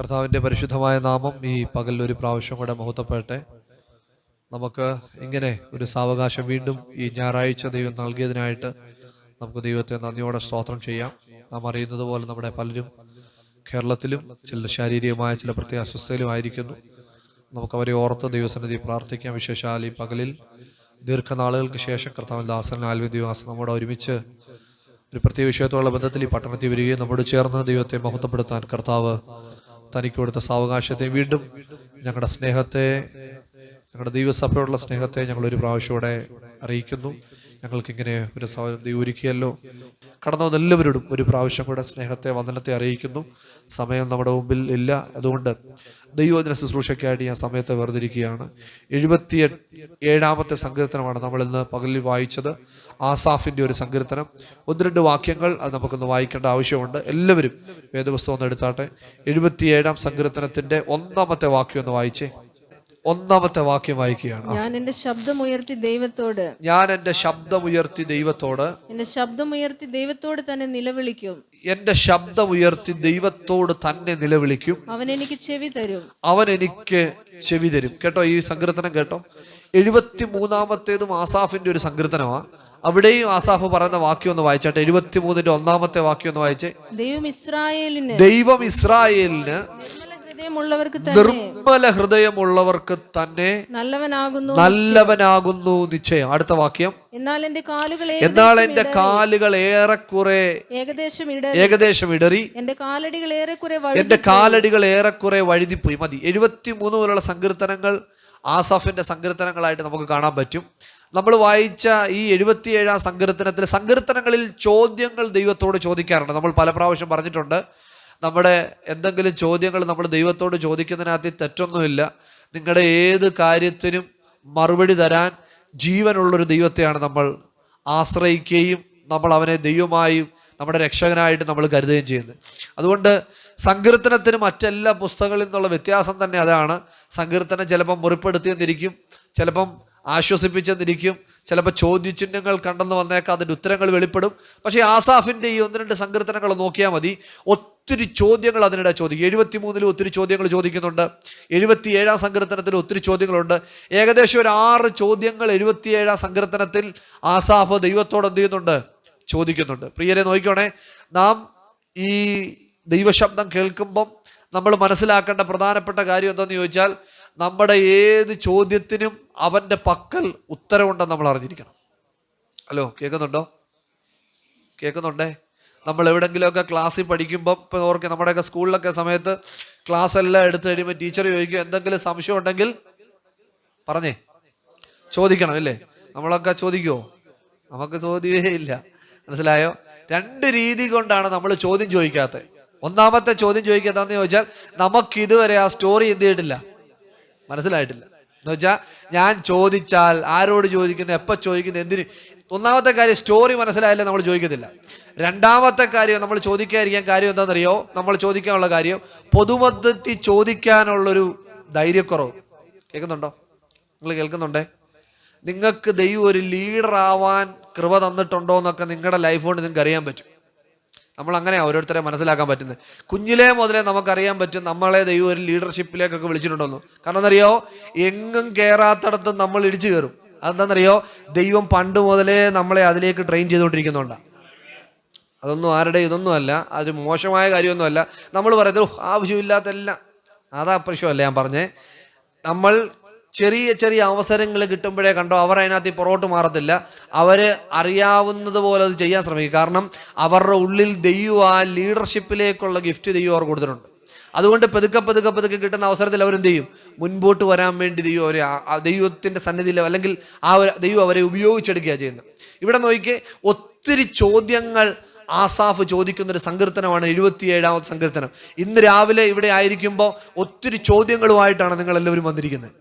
കർത്താവിൻ്റെ പരിശുദ്ധമായ നാമം ഈ പകൽ ഒരു പ്രാവശ്യം കൂടെ മഹത്വപ്പെടട്ടെ. നമുക്ക് ഇങ്ങനെ ഒരു സാവകാശം വീണ്ടും ഈ ഞായറാഴ്ച ദൈവം നൽകിയതിനായിട്ട് നമുക്ക് ദൈവത്തെ നന്ദിയോടെ സ്തോത്രം ചെയ്യാം. നാം അറിയുന്നത് പോലെ നമ്മുടെ പലരും കേരളത്തിലും ചില ശാരീരികമായ ചില പ്രത്യേക അസ്വസ്ഥയിലും ആയിരിക്കുന്നു. നമുക്കവരെ ഓർത്ത് ദൈവസന്നിധി പ്രാർത്ഥിക്കാം. വിശേഷാൽ ഈ പകലിൽ ദീർഘനാളുകൾക്ക് ശേഷം കർത്താവിൻ ദാസൻ ആൽവിൻ ദിവാസ് നമ്മുടെ ഒരുമിച്ച് ഒരു പ്രത്യേക വിഷയത്തോടുള്ള ബന്ധത്തിൽ ഈ പട്ടണത്തിൽ വരികയും നമ്മോട് ചേർന്ന് ദൈവത്തെ മഹത്വപ്പെടുത്താൻ കർത്താവ് തനിക്ക് കൊടുത്ത സാവകാശത്തെ വീണ്ടും ഞങ്ങളുടെ സ്നേഹത്തെ, ഞങ്ങളുടെ ദൈവസഭയോടുള്ള സ്നേഹത്തെ ഞങ്ങൾ ഒരു പ്രാവശ്യമോടെ അറിയിക്കുന്നു. ഞങ്ങൾക്കിങ്ങനെ ഒരു ദൈവം ഒരുക്കിയല്ലോ. കടന്നു വന്ന എല്ലാവരോടും ഒരു പ്രാവശ്യം കൂടെ സ്നേഹത്തെ, വന്ദനത്തെ അറിയിക്കുന്നു. സമയം നമ്മുടെ മുമ്പിൽ ഇല്ല, അതുകൊണ്ട് ദൈവവചന ശുശ്രൂഷയ്ക്കായിട്ട് ഞാൻ സമയത്തെ വേർതിരിക്കുകയാണ്. 77-ാമത്തെ സങ്കീർത്തനമാണ് നമ്മൾ ഇന്ന് പകലിൽ വായിച്ചത്. ആസാഫിന്റെ ഒരു സങ്കീർത്തനം. 1-2 വാക്യങ്ങൾ അത് നമുക്കൊന്ന് വായിക്കേണ്ട ആവശ്യമുണ്ട്. എല്ലാവരും വേദപുസ്തകം ഒന്ന് എടുത്താട്ടെ. 77-ാം സങ്കീർത്തനത്തിന്റെ 1-ാമത്തെ വാക്യം ഒന്ന് വായിച്ചേ. 1-ാമത്തെ വാക്യം വായിക്കുകയാണ്. ഞാൻ എന്റെ ശബ്ദമുയർത്തി ദൈവത്തോട് എന്റെ ശബ്ദമുയർത്തി ദൈവത്തോട് തന്നെ നിലവിളിക്കും. എന്റെ ശബ്ദമുയർത്തി ദൈവത്തോട് തന്നെ നിലവിളിക്കും. അവൻ എനിക്ക് ചെവി തരും. കേട്ടോ, ഈ സങ്കീർത്തനം കേട്ടോ. 73-ാമത്തേതും ആസാഫിന്റെ ഒരു സങ്കീർത്തനമാണ്. അവിടെയും ആസാഫ് പറയുന്ന വാക്യം ഒന്ന് വായിച്ചാട്ടെ. 73-ന്റെ 1-ാമത്തെ വാക്യം ഒന്ന് വായിച്ചേ. ദൈവം ഇസ്രായേലിന് നിർമ്മല ഹൃദയമുള്ളവർക്ക് തന്നെ നല്ലവനാകുന്നു നിശ്ചയം. അടുത്ത വാക്യം. എന്നാൽ എന്റെ കാലുകൾ ഏറെക്കുറെ ഏകദേശം ഇടറി, എന്റെ കാലടികൾ ഏറെക്കുറെ വഴുതിപ്പോയി. മതി. 73 മുതലുള്ള സങ്കീർത്തനങ്ങൾ ആസാഫിന്റെ സങ്കീർത്തനങ്ങളായിട്ട് നമുക്ക് കാണാൻ പറ്റും. നമ്മൾ വായിച്ച ഈ 77-ാം സങ്കീർത്തനങ്ങളിൽ ചോദ്യങ്ങൾ ദൈവത്തോട് ചോദിക്കാറുണ്ട്. നമ്മൾ പല പ്രാവശ്യം പറഞ്ഞിട്ടുണ്ട്, നമ്മുടെ എന്തെങ്കിലും ചോദ്യങ്ങൾ നമ്മൾ ദൈവത്തോട് ചോദിക്കുന്നതിനകത്ത് തെറ്റൊന്നുമില്ല. നിങ്ങളുടെ ഏത് കാര്യത്തിനും മറുപടി തരാൻ ജീവനുള്ളൊരു ദൈവത്തെയാണ് നമ്മൾ ആശ്രയിക്കുകയും നമ്മൾ അവനെ ദൈവമായും നമ്മുടെ രക്ഷകനായിട്ട് നമ്മൾ കരുതുകയും ചെയ്യുന്നത്. അതുകൊണ്ട് സങ്കീർത്തനത്തിന് മറ്റെല്ലാ പുസ്തകങ്ങളിൽ നിന്നുള്ള വ്യത്യാസം തന്നെ അതാണ്. സങ്കീർത്തനം ചിലപ്പം മുറിപ്പെടുത്തിയെന്നിരിക്കും, ചിലപ്പം ആശ്വസിപ്പിച്ചെന്നിരിക്കും, ചിലപ്പോൾ ചോദ്യചിഹ്നങ്ങൾ കണ്ടെന്ന് വന്നേക്കാം, അതിൻ്റെ ഉത്തരങ്ങൾ വെളിപ്പെടും. പക്ഷേ ആസാഫിൻ്റെ ഈ 1-2 സങ്കീർത്തനങ്ങൾ നോക്കിയാൽ മതി, ഒത്തിരി ചോദ്യങ്ങൾ അതിനിടെ ചോദിക്കും. 73-ലും ഒത്തിരി ചോദ്യങ്ങൾ ചോദിക്കുന്നുണ്ട്. 77-ാം സങ്കീർത്തനത്തിൽ ഒത്തിരി ചോദ്യങ്ങളുണ്ട്. ഏകദേശം ഒരു 6 ചോദ്യങ്ങൾ 77-ാം സങ്കീർത്തനത്തിൽ ആസാഫ് ദൈവത്തോട് എന്ത് ചെയ്യുന്നുണ്ട്? ചോദിക്കുന്നുണ്ട്. പ്രിയരെ നോക്കിക്കോണേ, നാം ഈ ദൈവശബ്ദം കേൾക്കുമ്പം നമ്മൾ മനസ്സിലാക്കേണ്ട പ്രധാനപ്പെട്ട കാര്യം എന്താണെന്ന് ചോദിച്ചാൽ, നമ്മുടെ ഏത് ചോദ്യത്തിനും അവൻ്റെ പക്കൽ ഉത്തരവുണ്ടെന്ന് നമ്മൾ അറിഞ്ഞിരിക്കണം. ഹലോ, കേൾക്കുന്നുണ്ടേ? നമ്മൾ എവിടെങ്കിലുമൊക്കെ ക്ലാസ്സിൽ പഠിക്കുമ്പം, ഇപ്പോൾ ഓർക്കുക, നമ്മുടെയൊക്കെ സ്കൂളിലൊക്കെ സമയത്ത് ക്ലാസ് എല്ലാം എടുത്ത് കഴിയുമ്പോൾ ടീച്ചർ ചോദിക്കും, എന്തെങ്കിലും സംശയം ഉണ്ടെങ്കിൽ ചോദിക്കണം, ഇല്ലേ? നമ്മളൊക്കെ ചോദിക്കുമോ? നമുക്ക് ചോദ്യമേ ഇല്ല. മനസ്സിലായോ? 2 രീതി കൊണ്ടാണ് നമ്മൾ ചോദ്യം ചോദിക്കാത്തത്. 1-ാമത്തെ ചോദ്യം ചോദിക്കാത്തതെന്ന് ചോദിച്ചാൽ, നമുക്ക് ഇതുവരെ ആ സ്റ്റോറി എന്ത് ചെയ്തിട്ടില്ല, മനസ്സിലായിട്ടില്ല. എന്ന് വെച്ചാൽ, ഞാൻ ചോദിച്ചാൽ ആരോട് ചോദിക്കുന്നു, എപ്പോൾ ചോദിക്കുന്നു, എന്തിന്? 1-ാമത്തെ കാര്യം സ്റ്റോറി മനസ്സിലായാലും നമ്മൾ ചോദിക്കത്തില്ല. 2-ാമത്തെ കാര്യം നമ്മൾ ചോദിക്കാതിരിക്കാൻ കാര്യം എന്താണെന്നറിയോ? നമ്മൾ ചോദിക്കാനുള്ള കാര്യം പൊതുമധ്യത്തിൽ ചോദിക്കാനുള്ളൊരു ധൈര്യക്കുറവ്. കേൾക്കുന്നുണ്ടോ? നിങ്ങൾ കേൾക്കുന്നുണ്ടേ? നിങ്ങൾക്ക് ദൈവം ഒരു ലീഡർ ആവാൻ കൃപ തന്നിട്ടുണ്ടോ എന്നൊക്കെ നിങ്ങളുടെ ലൈഫ് കൊണ്ട് നിങ്ങൾക്ക് അറിയാൻ പറ്റും. നമ്മൾ അങ്ങനെയാണ് ഓരോരുത്തരെ മനസ്സിലാക്കാൻ പറ്റുന്നത്. കുഞ്ഞിലേ മുതലേ നമുക്കറിയാൻ പറ്റും നമ്മളെ ദൈവം ഒരു ലീഡർഷിപ്പിലേക്കൊക്കെ വിളിച്ചിട്ടുണ്ടോന്ന്. കാരണം എന്നറിയോ, എങ്ങും കയറാത്തടത്തും നമ്മൾ ഇടിച്ചു കയറും. അതെന്താണെന്നറിയോ? ദൈവം പണ്ട് മുതലേ നമ്മളെ അതിലേക്ക് ട്രെയിൻ ചെയ്തുകൊണ്ടിരിക്കുന്നുണ്ടാണ്. അതൊന്നും ഇതൊന്നും അല്ല, അത് മോശമായ കാര്യമൊന്നുമല്ല. നമ്മൾ പറയുന്നത് ആവശ്യമില്ലാത്തല്ല, അതാ പ്രശ്നമല്ല ഞാൻ പറഞ്ഞേ. നമ്മൾ ചെറിയ അവസരങ്ങൾ കിട്ടുമ്പോഴേ കണ്ടോ, അവർ അതിനകത്ത് പുറകോട്ട് മാറത്തില്ല. അവർ അറിയാവുന്നത് പോലെ അത് ചെയ്യാൻ ശ്രമിക്കും. കാരണം അവരുടെ ഉള്ളിൽ ദൈവം ആ ലീഡർഷിപ്പിലേക്കുള്ള ഗിഫ്റ്റ് ദൈവം അവർ കൊടുത്തിട്ടുണ്ട്. അതുകൊണ്ട് പതുക്കെ കിട്ടുന്ന അവസരത്തിൽ അവരെന്ത് ചെയ്യും? മുൻപോട്ട് വരാൻ വേണ്ടി ദൈവത്തിൻ്റെ സന്നിധിയിൽ, അല്ലെങ്കിൽ ദൈവം അവരെ ഉപയോഗിച്ചെടുക്കുകയാണ് ചെയ്യുന്നത്. ഇവിടെ നോക്കിക്കേ, ഒത്തിരി ചോദ്യങ്ങൾ ആസാഫ് ചോദിക്കുന്നൊരു സങ്കീർത്തനമാണ് 77-ാമത്തെ സങ്കീർത്തനം. ഇന്ന് രാവിലെ ഇവിടെ ആയിരിക്കുമ്പോൾ ഒത്തിരി ചോദ്യങ്ങളുമായിട്ടാണ് നിങ്ങളെല്ലാവരും വന്നിരിക്കുന്നത്.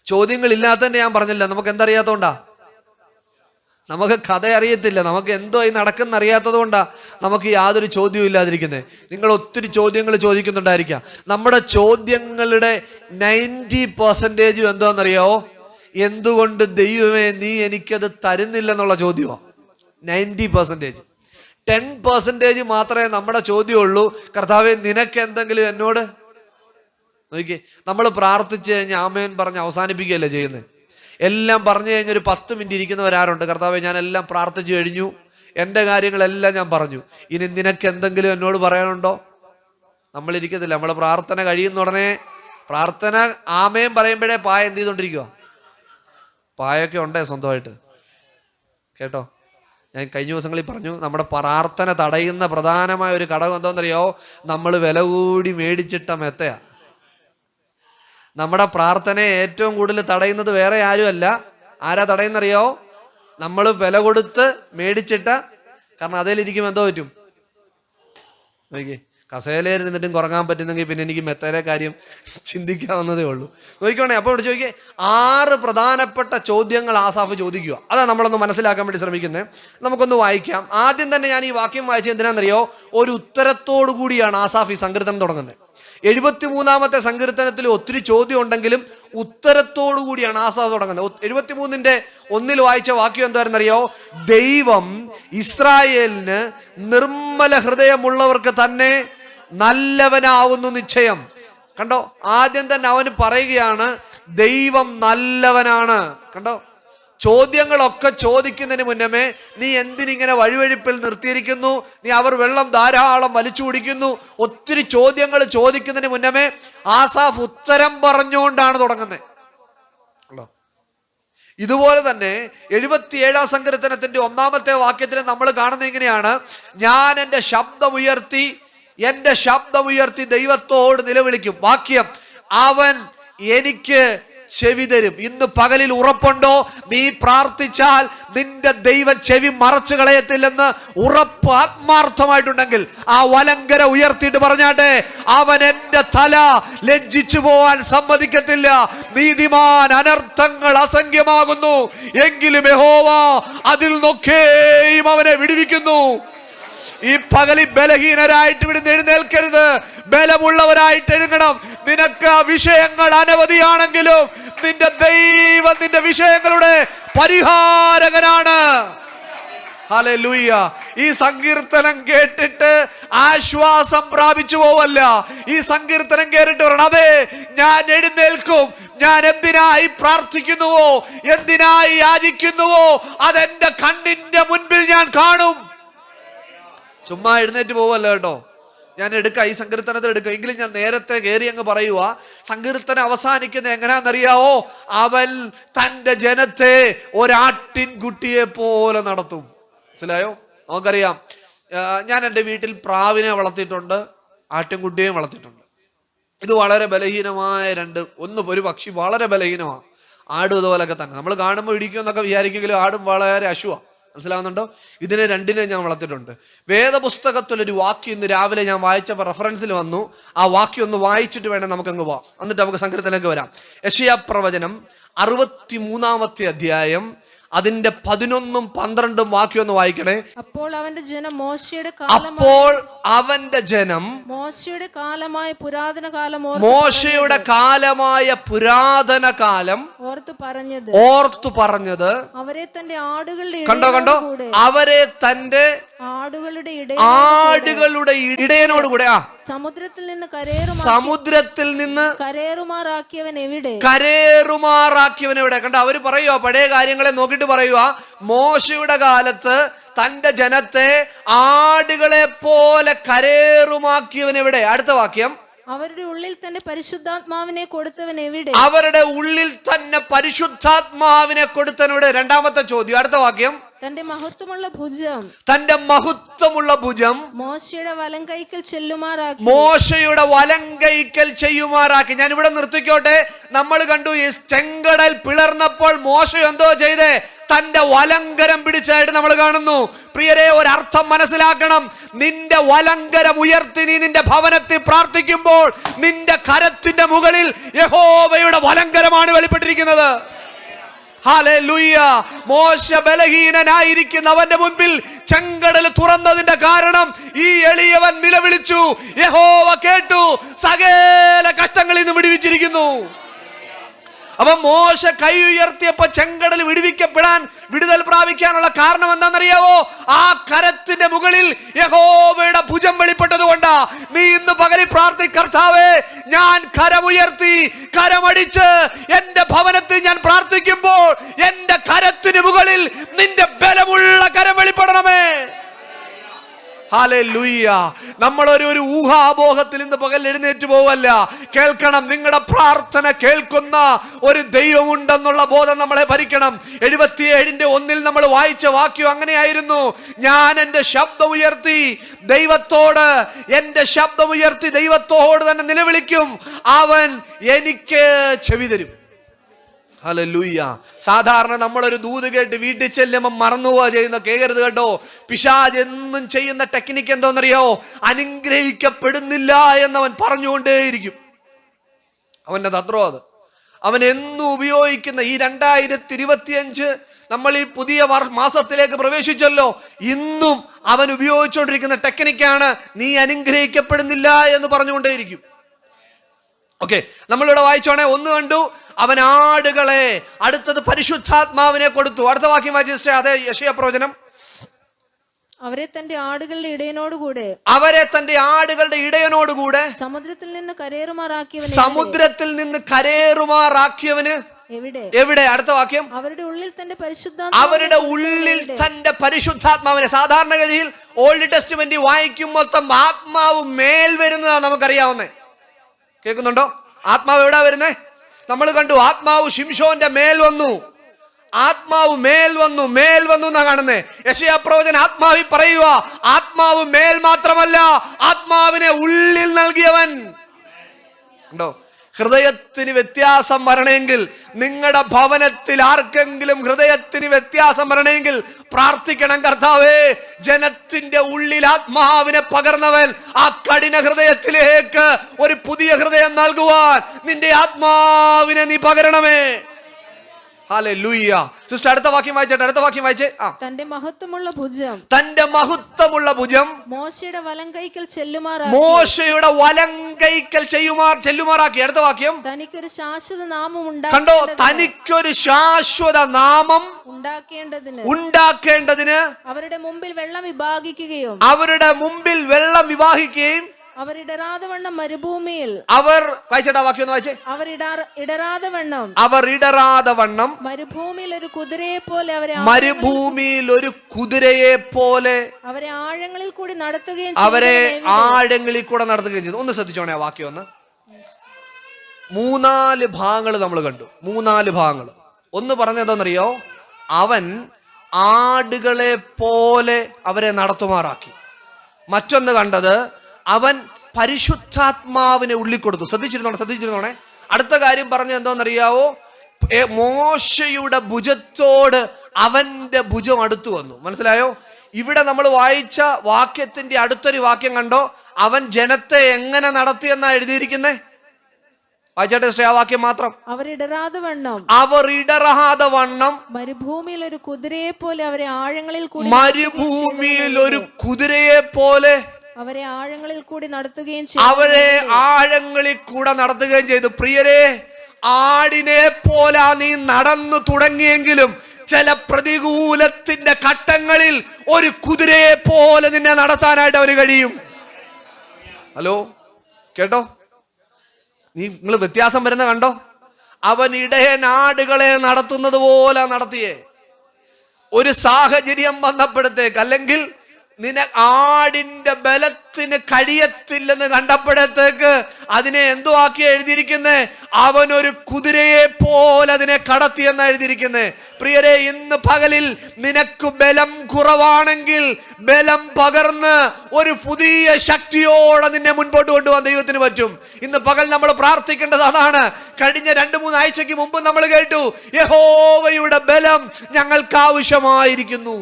ചോദ്യങ്ങൾ ഇല്ലാത്തതിൻ്റെ ഞാൻ പറഞ്ഞില്ല, നമുക്ക് എന്തറിയാത്തതുകൊണ്ടാ? നമുക്ക് കഥ അറിയത്തില്ല, നമുക്ക് എന്തോ ഈ നടക്കുന്ന അറിയാത്തത് കൊണ്ടാ നമുക്ക് യാതൊരു ചോദ്യവും ഇല്ലാതിരിക്കുന്നത്. നിങ്ങൾ ഒത്തിരി ചോദ്യങ്ങൾ ചോദിക്കുന്നുണ്ടായിരിക്കാം. നമ്മുടെ ചോദ്യങ്ങളുടെ 90% എന്താണെന്നറിയാവോ? എന്തുകൊണ്ട് ദൈവമേ നീ എനിക്കത് തരുന്നില്ലെന്നുള്ള ചോദ്യമാണ് 90%. 10% മാത്രമേ നമ്മുടെ ചോദ്യമുള്ളൂ, കർത്താവേ നിനക്ക് എന്തെങ്കിലും എന്നോട്. നോക്കിയേ, നമ്മൾ പ്രാർത്ഥിച്ച് കഴിഞ്ഞ് ആമേൻ പറഞ്ഞ് അവസാനിപ്പിക്കുകയല്ലേ ചെയ്യുന്നത്. എല്ലാം പറഞ്ഞു കഴിഞ്ഞ് ഒരു 10 മിനിറ്റ് ഇരിക്കുന്നവരാരുണ്ട്, കർത്താവേ ഞാൻ എല്ലാം പ്രാർത്ഥിച്ചു കഴിഞ്ഞു, എൻ്റെ കാര്യങ്ങളെല്ലാം ഞാൻ പറഞ്ഞു, ഇനി നിനക്ക് എന്തെങ്കിലും എന്നോട് പറയാനുണ്ടോ? നമ്മളിരിക്കത്തില്ല. നമ്മളെ പ്രാർത്ഥന കഴിയുന്ന ഉടനെ പ്രാർത്ഥന ആമേൻ പറയുമ്പോഴേ പായ എന്ത് ചെയ്തോണ്ടിരിക്കുക? പായൊക്കെ ഉണ്ടേ സ്വന്തമായിട്ട്. കേട്ടോ, ഞാൻ കഴിഞ്ഞ ദിവസങ്ങളിൽ പറഞ്ഞു, നമ്മുടെ പ്രാർത്ഥന തടയുന്ന പ്രധാനമായ ഒരു ഘടകം എന്താണെന്നറിയോ? നമ്മൾ വില കൂടി മേടിച്ചിട്ട മെത്തയാ. നമ്മുടെ പ്രാർത്ഥനയെ ഏറ്റവും കൂടുതൽ തടയുന്നത് വേറെ ആരുമല്ല. ആരാ തടയുന്നറിയോ? നമ്മൾ വില കൊടുത്ത് മേടിച്ചിട്ട. കാരണം അതിലിരിക്കും എന്തോ പറ്റും. നോക്കിയേ, കസേലയിൽ നിന്നിട്ടും കുറങ്ങാൻ പറ്റുന്നെങ്കിൽ പിന്നെ എനിക്ക് മെത്തേലെ കാര്യം ചിന്തിക്കാവുന്നതേ ഉള്ളൂ. നോക്കിക്കോണേ, അപ്പോൾ ഇവിടെ ചോദിക്കേ, 6 പ്രധാനപ്പെട്ട ചോദ്യങ്ങൾ ആസാഫ് ചോദിക്കുക. അതാണ് നമ്മളൊന്ന് മനസ്സിലാക്കാൻ വേണ്ടി ശ്രമിക്കുന്നത്. നമുക്കൊന്ന് വായിക്കാം. ആദ്യം തന്നെ ഞാൻ ഈ വാക്യം വായിച്ചത് എന്തിനാണെന്നറിയോ? ഒരു ഉത്തരത്തോടു കൂടിയാണ് ആസാഫ് ഈ സങ്കീർത്തനം തുടങ്ങുന്നത്. 73-ാമത്തെ സങ്കീർത്തനത്തിൽ ഒത്തിരി ചോദ്യം ഉണ്ടെങ്കിലും ഉത്തരത്തോടു കൂടിയാണ് ആസാഫ് തുടങ്ങുന്നത്. 73:1 വായിച്ച വാക്യം എന്തായിരുന്നറിയോ? ദൈവം ഇസ്രായേലിന് നിർമ്മല ഹൃദയമുള്ളവർക്ക് തന്നെ നല്ലവനാവുന്നു നിശ്ചയം. കണ്ടോ, ആദ്യം തന്നെ അവന് പറയുകയാണ് ദൈവം നല്ലവനാണ്. കണ്ടോ, ചോദ്യങ്ങളൊക്കെ ചോദിക്കുന്നതിന് മുന്നമേ നീ എന്തിനിങ്ങനെ വഴിവഴിപ്പിൽ നിർത്തിയിരിക്കുന്നു, നീ അവർ വെള്ളം ധാരാളം വലിച്ചു കുടിക്കുന്നു, ഒത്തിരി ചോദ്യങ്ങൾ ചോദിക്കുന്നതിന് മുന്നമേ ആസാഫ് ഉത്തരം പറഞ്ഞുകൊണ്ടാണ് തുടങ്ങുന്നത്. ഇതുപോലെ തന്നെ 77-ാം സങ്കീർത്തനത്തിന്റെ 1-ാമത്തെ വാക്യത്തിൽ നമ്മൾ കാണുന്നത് ഇങ്ങനെയാണ്: ഞാൻ എൻ്റെ ശബ്ദമുയർത്തി ദൈവത്തോട് നിലവിളിക്കും. വാക്യം, അവൻ എനിക്ക് ചെവി തരും. ഇന്ന് പകലിൽ ഉറപ്പുണ്ടോ? നീ പ്രാർത്ഥിച്ചാൽ നിന്റെ ദൈവം ചെവി മറച്ചു കളയത്തില്ലെന്ന് ഉറപ്പ് ആത്മാർത്ഥമായിട്ടുണ്ടെങ്കിൽ ആ വലങ്കര ഉയർത്തിയിട്ട് പറഞ്ഞാട്ടെ, അവൻ എന്റെ തല ലജ്ജിച്ചു പോവാൻ സമ്മതിക്കത്തില്ല. നീതിമാൻ അനർത്ഥങ്ങൾ അസംഖ്യമാകുന്നു, എങ്കിലും യഹോവ അതിൽ നിന്നൊക്കെയും അവനെ വിടുവിക്കുന്നു. ഈ പകലിൽ ബലഹീനരായിട്ട് ഇവിടുന്ന് എഴുന്നേൽക്കരുത്, ബലമുള്ളവരായിട്ട് എഴുന്നണം. നിനക്ക് വിഷയങ്ങൾ അനവധിയാണെങ്കിലും നിന്റെ ദൈവം നിന്റെ വിഷയങ്ങളുടെ പരിഹാരകനാണ്. ഹല്ലേലൂയ. ഈ സങ്കീർത്തനം കേട്ടിട്ട് ആശ്വാസം പ്രാപിച്ചു പോവല്ല. ഈ സങ്കീർത്തനം കേട്ടിട്ട് പറയണം, അതെ ഞാൻ എഴുന്നേൽക്കും. ഞാൻ എന്തിനായി പ്രാർത്ഥിക്കുന്നുവോ, എന്തിനായി യാചിക്കുന്നുവോ, അതെന്റെ കണ്ണിന്റെ മുൻപിൽ ഞാൻ കാണും. ചുമ്മാ എഴുന്നേറ്റ് പോവല്ല കേട്ടോ. ഞാൻ എടുക്കാം, ഈ സങ്കീർത്തനത്തിൽ എടുക്കാം. എങ്കിലും ഞാൻ നേരത്തെ കയറി അങ്ങ് പറയുക, സങ്കീർത്തനം അവസാനിക്കുന്നത് എങ്ങനെയാണെന്നറിയാവോ? അവൻ തൻ്റെ ജനത്തെ ഒരാട്ടിൻകുട്ടിയെ പോലെ നടത്തും. മനസ്സിലായോ? നമുക്കറിയാം, ഞാൻ എൻ്റെ വീട്ടിൽ പ്രാവിനെ വളർത്തിയിട്ടുണ്ട്, ആട്ടിൻകുട്ടിയെയും വളർത്തിയിട്ടുണ്ട്. ഇത് വളരെ ബലഹീനമായ ഒരു പക്ഷി വളരെ ബലഹീനമാണ്. ആടും ഇതുപോലൊക്കെ തന്നെ. നമ്മൾ കാണുമ്പോൾ ഇടിക്കുമെന്നൊക്കെ വിചാരിക്കുമെങ്കിലും ആടും വളരെ അശുവാണ്. മനസ്സിലാവുന്നുണ്ടോ? ഇതിനെ രണ്ടിനെ ഞാൻ വളർത്തിയിട്ടുണ്ട്. വേദപുസ്തകത്തിലൊരു വാക്യം ഇന്ന് രാവിലെ ഞാൻ വായിച്ചപ്പോൾ റെഫറൻസിൽ വന്നു. ആ വാക്യം ഒന്ന് വായിച്ചിട്ട് വേണം നമുക്കങ്ങ് പോവാം. എന്നിട്ട് നമുക്ക് സങ്കീർത്തനത്തിലേക്ക് വരാം. യെശയ്യാ പ്രവചനം 63-ാമത്തെ അധ്യായം അതിന്റെ 11ഉം 12ഉം വാക്യം ഒന്ന് വായിക്കണേ. അപ്പോൾ അവന്റെ ജനം മോശയുടെ കാലമായ പുരാതന കാലം ഓർത്തു പറഞ്ഞത് അവരെ തന്റെ ആടുകളുടെ അവരെ തന്റെ ആടുകളുടെ ഇടയനോടുകൂടെ സമുദ്രത്തിൽ നിന്ന് കരേറുമാറാക്കിയവൻ എവിടെ? കണ്ടോ, അവര് പറയുക, പഴയ കാര്യങ്ങളെ നോക്കിയിട്ട് പറയുക, മോശയുടെ കാലത്ത് തന്റെ ജനത്തെ ആടുകളെ പോലെ കരേറുമാക്കിയവൻ എവിടെ? അടുത്ത വാക്യം, അവരുടെ ഉള്ളിൽ തന്നെ പരിശുദ്ധാത്മാവിനെ കൊടുത്തവൻ എവിടെ? അവരുടെ ഉള്ളിൽ തന്നെ പരിശുദ്ധാത്മാവിനെ കൊടുത്തവൻ. രണ്ടാമത്തെ ചോദ്യം, അടുത്ത വാക്യം, തന്റെ മഹത്വമുള്ള ഭുജം മോശയുടെ വലങ്കൈക്കൽ ചെയ്യുമാറാക്കി. ഞാൻ ഇവിടെ നിർത്തിക്കോട്ടെ. നമ്മൾ കണ്ടു, ഈ ചെങ്കടൽ പിളർന്നപ്പോൾ മോശ എന്തോ ചെയ്തേ? തന്റെ വലങ്കരം പിടിച്ചായിട്ട് നമ്മൾ കാണുന്നു. പ്രിയരെ, ഒരർത്ഥം മനസ്സിലാക്കണം. നിന്റെ വലങ്കരം ഉയർത്തി നീ നിന്റെ ഭവനത്തിൽ പ്രാർത്ഥിക്കുമ്പോൾ നിന്റെ കരത്തിന്റെ മുകളിൽ യഹോവയുടെ വലങ്കരമാണ് വെളിപ്പെട്ടിരിക്കുന്നത്. ഹല്ലേലൂയ. മോശ ബലഹീനനായിരിക്കുന്ന അവന്റെ മുൻപിൽ ചെങ്കടൽ തുറന്നതിന്റെ കാരണം ഈ എളിയവൻ നിലവിളിച്ചു, യഹോവ കേട്ടു, സകല കഷ്ടങ്ങളിൽ നിന്ന് വിടുവിച്ചിരിക്കുന്നു. അപ്പൊ മോശ കൈ ഉയർത്തിയപ്പോ ചെങ്കടൽ വിടുവിക്കപ്പെടാൻ വിടുതൽ പ്രാപിക്കാനുള്ള കാരണം എന്താണെന്നറിയാവോ? ആ കരത്തിന്റെ മുകളിൽ യഹോവയുടെ ഭുജം വെളിപ്പെട്ടത് കൊണ്ടാ. നീ ഇന്ന് പകലിൽ കർത്താവേ, ഞാൻ കരമുയർത്തി കരമടിച്ച് എന്റെ ഭവനത്തിൽ ഞാൻ പ്രാർത്ഥിക്കുമ്പോൾ എന്റെ കരത്തിന് മുകളിൽ നിന്റെ ബലമുള്ള കരം വെളിപ്പെടണമേ. ഹല്ലേലൂയ. നമ്മളൊരു ഊഹാബോഹത്തിൽ ഇന്ന് പകൽ എഴുന്നേറ്റ് പോവല്ല. കേൾക്കണം, നിങ്ങളുടെ പ്രാർത്ഥന കേൾക്കുന്ന ഒരു ദൈവമുണ്ടെന്നുള്ള ബോധം നമ്മളെ ഭരിക്കണം. 77:1 നമ്മൾ വായിച്ച വാക്യം അങ്ങനെയായിരുന്നു. ഞാൻ എന്റെ ശബ്ദം ഉയർത്തി ദൈവത്തോട് തന്നെ നിലവിളിക്കും, അവൻ എനിക്ക് ചെവി തരും. ഹല്ലേലൂയ. സാധാരണ നമ്മളൊരു ദൂത് കേട്ട് വീട്ടിൽ ചെല്ലുമ്പോൾ മറന്നുപോവുക ചെയ്യുന്ന കേൾക്കരുത് കേട്ടോ. പിശാച് എന്നും ചെയ്യുന്ന ടെക്നിക്ക് എന്തോന്നറിയോ? അനുഗ്രഹിക്കപ്പെടുന്നില്ല എന്നവൻ പറഞ്ഞുകൊണ്ടേയിരിക്കും. അവന്റെ തന്ത്രം അത്. അവൻ എന്നും ഉപയോഗിക്കുന്ന ഈ 2025 നമ്മൾ ഈ പുതിയ മാസത്തിലേക്ക് പ്രവേശിച്ചല്ലോ, ഇന്നും അവൻ ഉപയോഗിച്ചുകൊണ്ടിരിക്കുന്ന ടെക്നിക്കാണ് നീ അനുഗ്രഹിക്കപ്പെടുന്നില്ല എന്ന് പറഞ്ഞുകൊണ്ടേയിരിക്കും. ഓക്കെ, നമ്മളിവിടെ വായിച്ചോണേ. 1 കണ്ടു, അവൻ ആടുകളെ, അടുത്തത് പരിശുദ്ധാത്മാവിനെ കൊടുത്തു. അടുത്ത വാക്യം വായിച്ചേ, അതെ യെശയ്യാ പ്രവചനം. അവരെ തന്റെ ആടുകളുടെ ഇടയനോടുകൂടെ സമുദ്രത്തിൽ നിന്ന് കരേറുമാറാക്കിയവന് എവിടെ? അടുത്ത വാക്യം, അവരുടെ ഉള്ളിൽ തന്റെ പരിശുദ്ധാത്മാവിനെ. സാധാരണഗതിയിൽ ഓൾഡ് ടെസ്റ്റ്മെന്റ് വായിക്കുമ്പോൾ ആത്മാവ് മേൽ വരുന്നതാണ് നമുക്കറിയാവുന്നേ. കേൾക്കുന്നുണ്ടോ? ആത്മാവ് എവിടാ വരുന്നേ? നമ്മൾ കണ്ടു, ആത്മാവ് ശിംശോന്റെ മേൽ വന്നു, ആത്മാവ് മേൽ വന്നു എന്നാ കാണുന്നേ. യെശയ്യാ പ്രവചൻ ആത്മാവിൽ പറയുക, ആത്മാവ് മേൽ മാത്രമല്ല, ആത്മാവിനെ ഉള്ളിൽ നൽകിയവൻ. ഉണ്ടോ? ഹൃദയത്തിന് വ്യത്യാസം വരണമെങ്കിൽ, നിങ്ങളുടെ ഭവനത്തിൽ ആർക്കെങ്കിലും ഹൃദയത്തിന് വ്യത്യാസം വരണമെങ്കിൽ പ്രാർത്ഥിക്കണം, കർത്താവേ, ജനത്തിന്റെ ഉള്ളിൽ ആത്മാവിനെ പകർന്നവൻ ആ കഠിന ഹൃദയത്തിലേക്ക് ഒരു പുതിയ ഹൃദയം നൽകുവാൻ നിന്റെ ആത്മാവിനെ നീ പകരണമേ. ഹല്ലേലൂയ. സിസ്റ്റർ അടുത്ത വാക്യം വായിച്ചേ. തന്റെ മഹത്വമുള്ള ഭുജം മോശയുടെ വലങ്കൈക്കൽ ചെല്ലുമാറാക്കി. അടുത്ത വാക്യം, തനിക്കൊരു ശാശ്വത നാമം കണ്ടോ? തനിക്കൊരു ശാശ്വത നാമം ഉണ്ടാക്കേണ്ടതിന് അവരുടെ മുമ്പിൽ വെള്ളം വിഭാഗിക്കുകയും അവർ ഇടറാതെ വണ്ണം മരുഭൂമിയിൽ മരുഭൂമിയിൽ ഒരു കുതിരയെ പോലെ അവരെ ആഴങ്ങളിൽ കൂടി നടത്തുകയും ചെയ്തു. ഒന്ന് ശ്രദ്ധിച്ചോണേ ആ വാക്യം ഒന്ന്. 3-4 ഭാഗങ്ങൾ നമ്മൾ കണ്ടു. 3-4 ഭാഗങ്ങൾ. ഒന്ന് പറഞ്ഞതെന്നറിയോ? അവൻ ആടുകളെ പോലെ അവരെ നടത്തുമാറാക്കി. മറ്റൊന്ന് കണ്ടത്, അവൻ പരിശുദ്ധാത്മാവിനെ ഉള്ളിക്കൊടുത്തു. ശ്രദ്ധിച്ചിരുന്നോണേ. അടുത്ത കാര്യം പറഞ്ഞത് എന്തോന്നറിയാവോ? മോശയുടെ ഭുജത്തോട് അവന്റെ ഭുജം അടുത്തു വന്നു. മനസ്സിലായോ? ഇവിടെ നമ്മൾ വായിച്ച വാക്യത്തിന്റെ അടുത്തൊരു വാക്യം കണ്ടോ? അവൻ ജനത്തെ എങ്ങനെ നടത്തിയെന്നാ എഴുതിയിരിക്കുന്നേ. വായിച്ചാട്ടെ ആ വാക്യം മാത്രം. അവർ ഇടറാതെ വണ്ണം മരുഭൂമിയിൽ ഒരു കുതിരയെ പോലെ അവരെ ആഴങ്ങളിൽ കൂടി നടത്തുകയും ചെയ്തു. പ്രിയരെ, ആടിനെ പോലെ നീ നടന്നു തുടങ്ങിയെങ്കിലും ചില പ്രതികൂലത്തിന്റെ ഘട്ടങ്ങളിൽ ഒരു കുതിരയെ പോലെ നിന്നെ നടത്താനായിട്ട് അവന് കഴിയും. ഹലോ, കേട്ടോ? നിങ്ങൾ വ്യത്യാസം വരുന്ന കണ്ടോ? അവൻ ഇടയൻ ആടുകളെ നടത്തുന്നത് പോലെ നടത്തിയേ. ഒരു സാഹചര്യം വന്നപ്പോഴത്തേക്ക്, അല്ലെങ്കിൽ ആടിന്റെ ബലത്തിന് കഴിയത്തില്ലെന്ന് കണ്ടപ്പോഴത്തേക്ക് അതിനെ എന്തോ ആക്കി എഴുതിയിരിക്കുന്നേ? അവനൊരു കുതിരയെ പോലെ അതിനെ കടത്തി എന്നാ എഴുതിയിരിക്കുന്നേ. പ്രിയരെ, ഇന്ന് പകലിൽ നിനക്ക് ബലം കുറവാണെങ്കിൽ ബലം പകർന്ന് ഒരു പുതിയ ശക്തിയോടെ നിന്നെ മുൻപോട്ട് കൊണ്ടുപോകാൻ ദൈവത്തിന് പറ്റും. ഇന്ന് പകൽ നമ്മൾ പ്രാർത്ഥിക്കേണ്ടത് അതാണ്. കഴിഞ്ഞ 2-3 ആഴ്ചക്ക് മുമ്പ് നമ്മൾ കേട്ടു, യഹോവയുടെ ബലം ഞങ്ങൾക്ക് ആവശ്യമായിരിക്കുന്നു.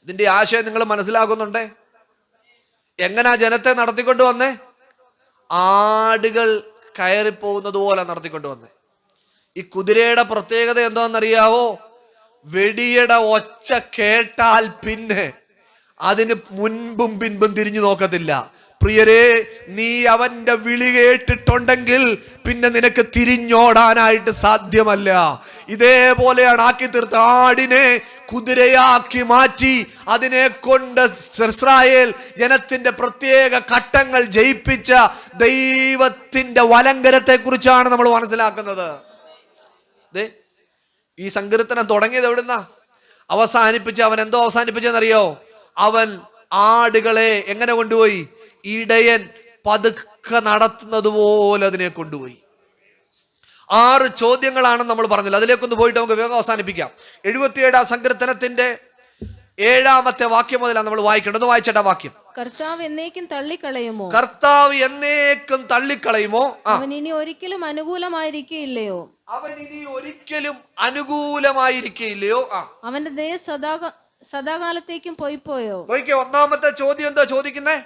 ഇതിന്റെ ആശയം നിങ്ങൾ മനസ്സിലാക്കുന്നുണ്ടേ? എങ്ങനാ ജനത്തെ നടത്തിക്കൊണ്ട് വന്നേ? ആടുകൾ കയറിപ്പോകുന്നത് പോലെ നടത്തിക്കൊണ്ട് വന്നേ. ഈ കുതിരയുടെ പ്രത്യേകത എന്താണെന്നറിയാവോ? വെടിയുടെ ഒച്ച കേട്ടാൽ പിന്നെ അതിന് മുൻപും പിൻപും തിരിഞ്ഞു നോക്കത്തില്ല. പ്രിയരെ, നീ അവന്റെ വിളി കേട്ടിട്ടുണ്ടെങ്കിൽ പിന്നെ നിനക്ക് തിരിഞ്ഞോടാനായിട്ട് സാധ്യമല്ല. ഇതേപോലെയാണ് ആക്കി തീർത്ത. ആടിനെ കുതിരയാക്കി മാറ്റി അതിനെ കൊണ്ട് ഇസ്രായേൽ ജനത്തിന്റെ പ്രത്യേക ഘട്ടങ്ങൾ ജയിപ്പിച്ച ദൈവത്തിന്റെ വലങ്കരത്തെ കുറിച്ചാണ് നമ്മൾ മനസ്സിലാക്കുന്നത്. ഈ സങ്കീർത്തനം തുടങ്ങിയത് എവിടുന്നാ? അവസാനിപ്പിച്ച് അവൻ എന്തോ അവസാനിപ്പിച്ചെന്നറിയോ? അവൻ ആടുകളെ എങ്ങനെ കൊണ്ടുപോയി? ഇടയൻ പതുക്കെ നടത്തുന്നത് പോലെ അതിനെ കൊണ്ടുപോയി. 6 ചോദ്യങ്ങളാണ് നമ്മൾ പറഞ്ഞത്. അതിലേക്കൊന്ന് പോയിട്ട് നമുക്ക് വേഗം അവസാനിപ്പിക്കാം. 77 സങ്കീർത്തനത്തിന്റെ 7-ാമത്തെ വാക്യം മുതലാണ് നമ്മൾ വായിക്കേണ്ടത്. വായിച്ചേട്ടാ വാക്യം. കർത്താവ് എന്നേക്കും തള്ളിക്കളയുമോ? കർത്താവ് എന്നേക്കും തള്ളിക്കളയുമോ? അവൻ ഇനി ഒരിക്കലും അനുകൂലമായിരിക്കില്ലയോ? അവൻ ഇനി ഒരിക്കലും അനുകൂലമായിരിക്കില്ലയോ? അവന്റെ ദയ സദാകാലത്തേക്കും പോയിപ്പോയോ? നോക്കിക്കേ, 1-ാമത്തെ ചോദ്യം എന്താ ചോദിക്കുന്നേ?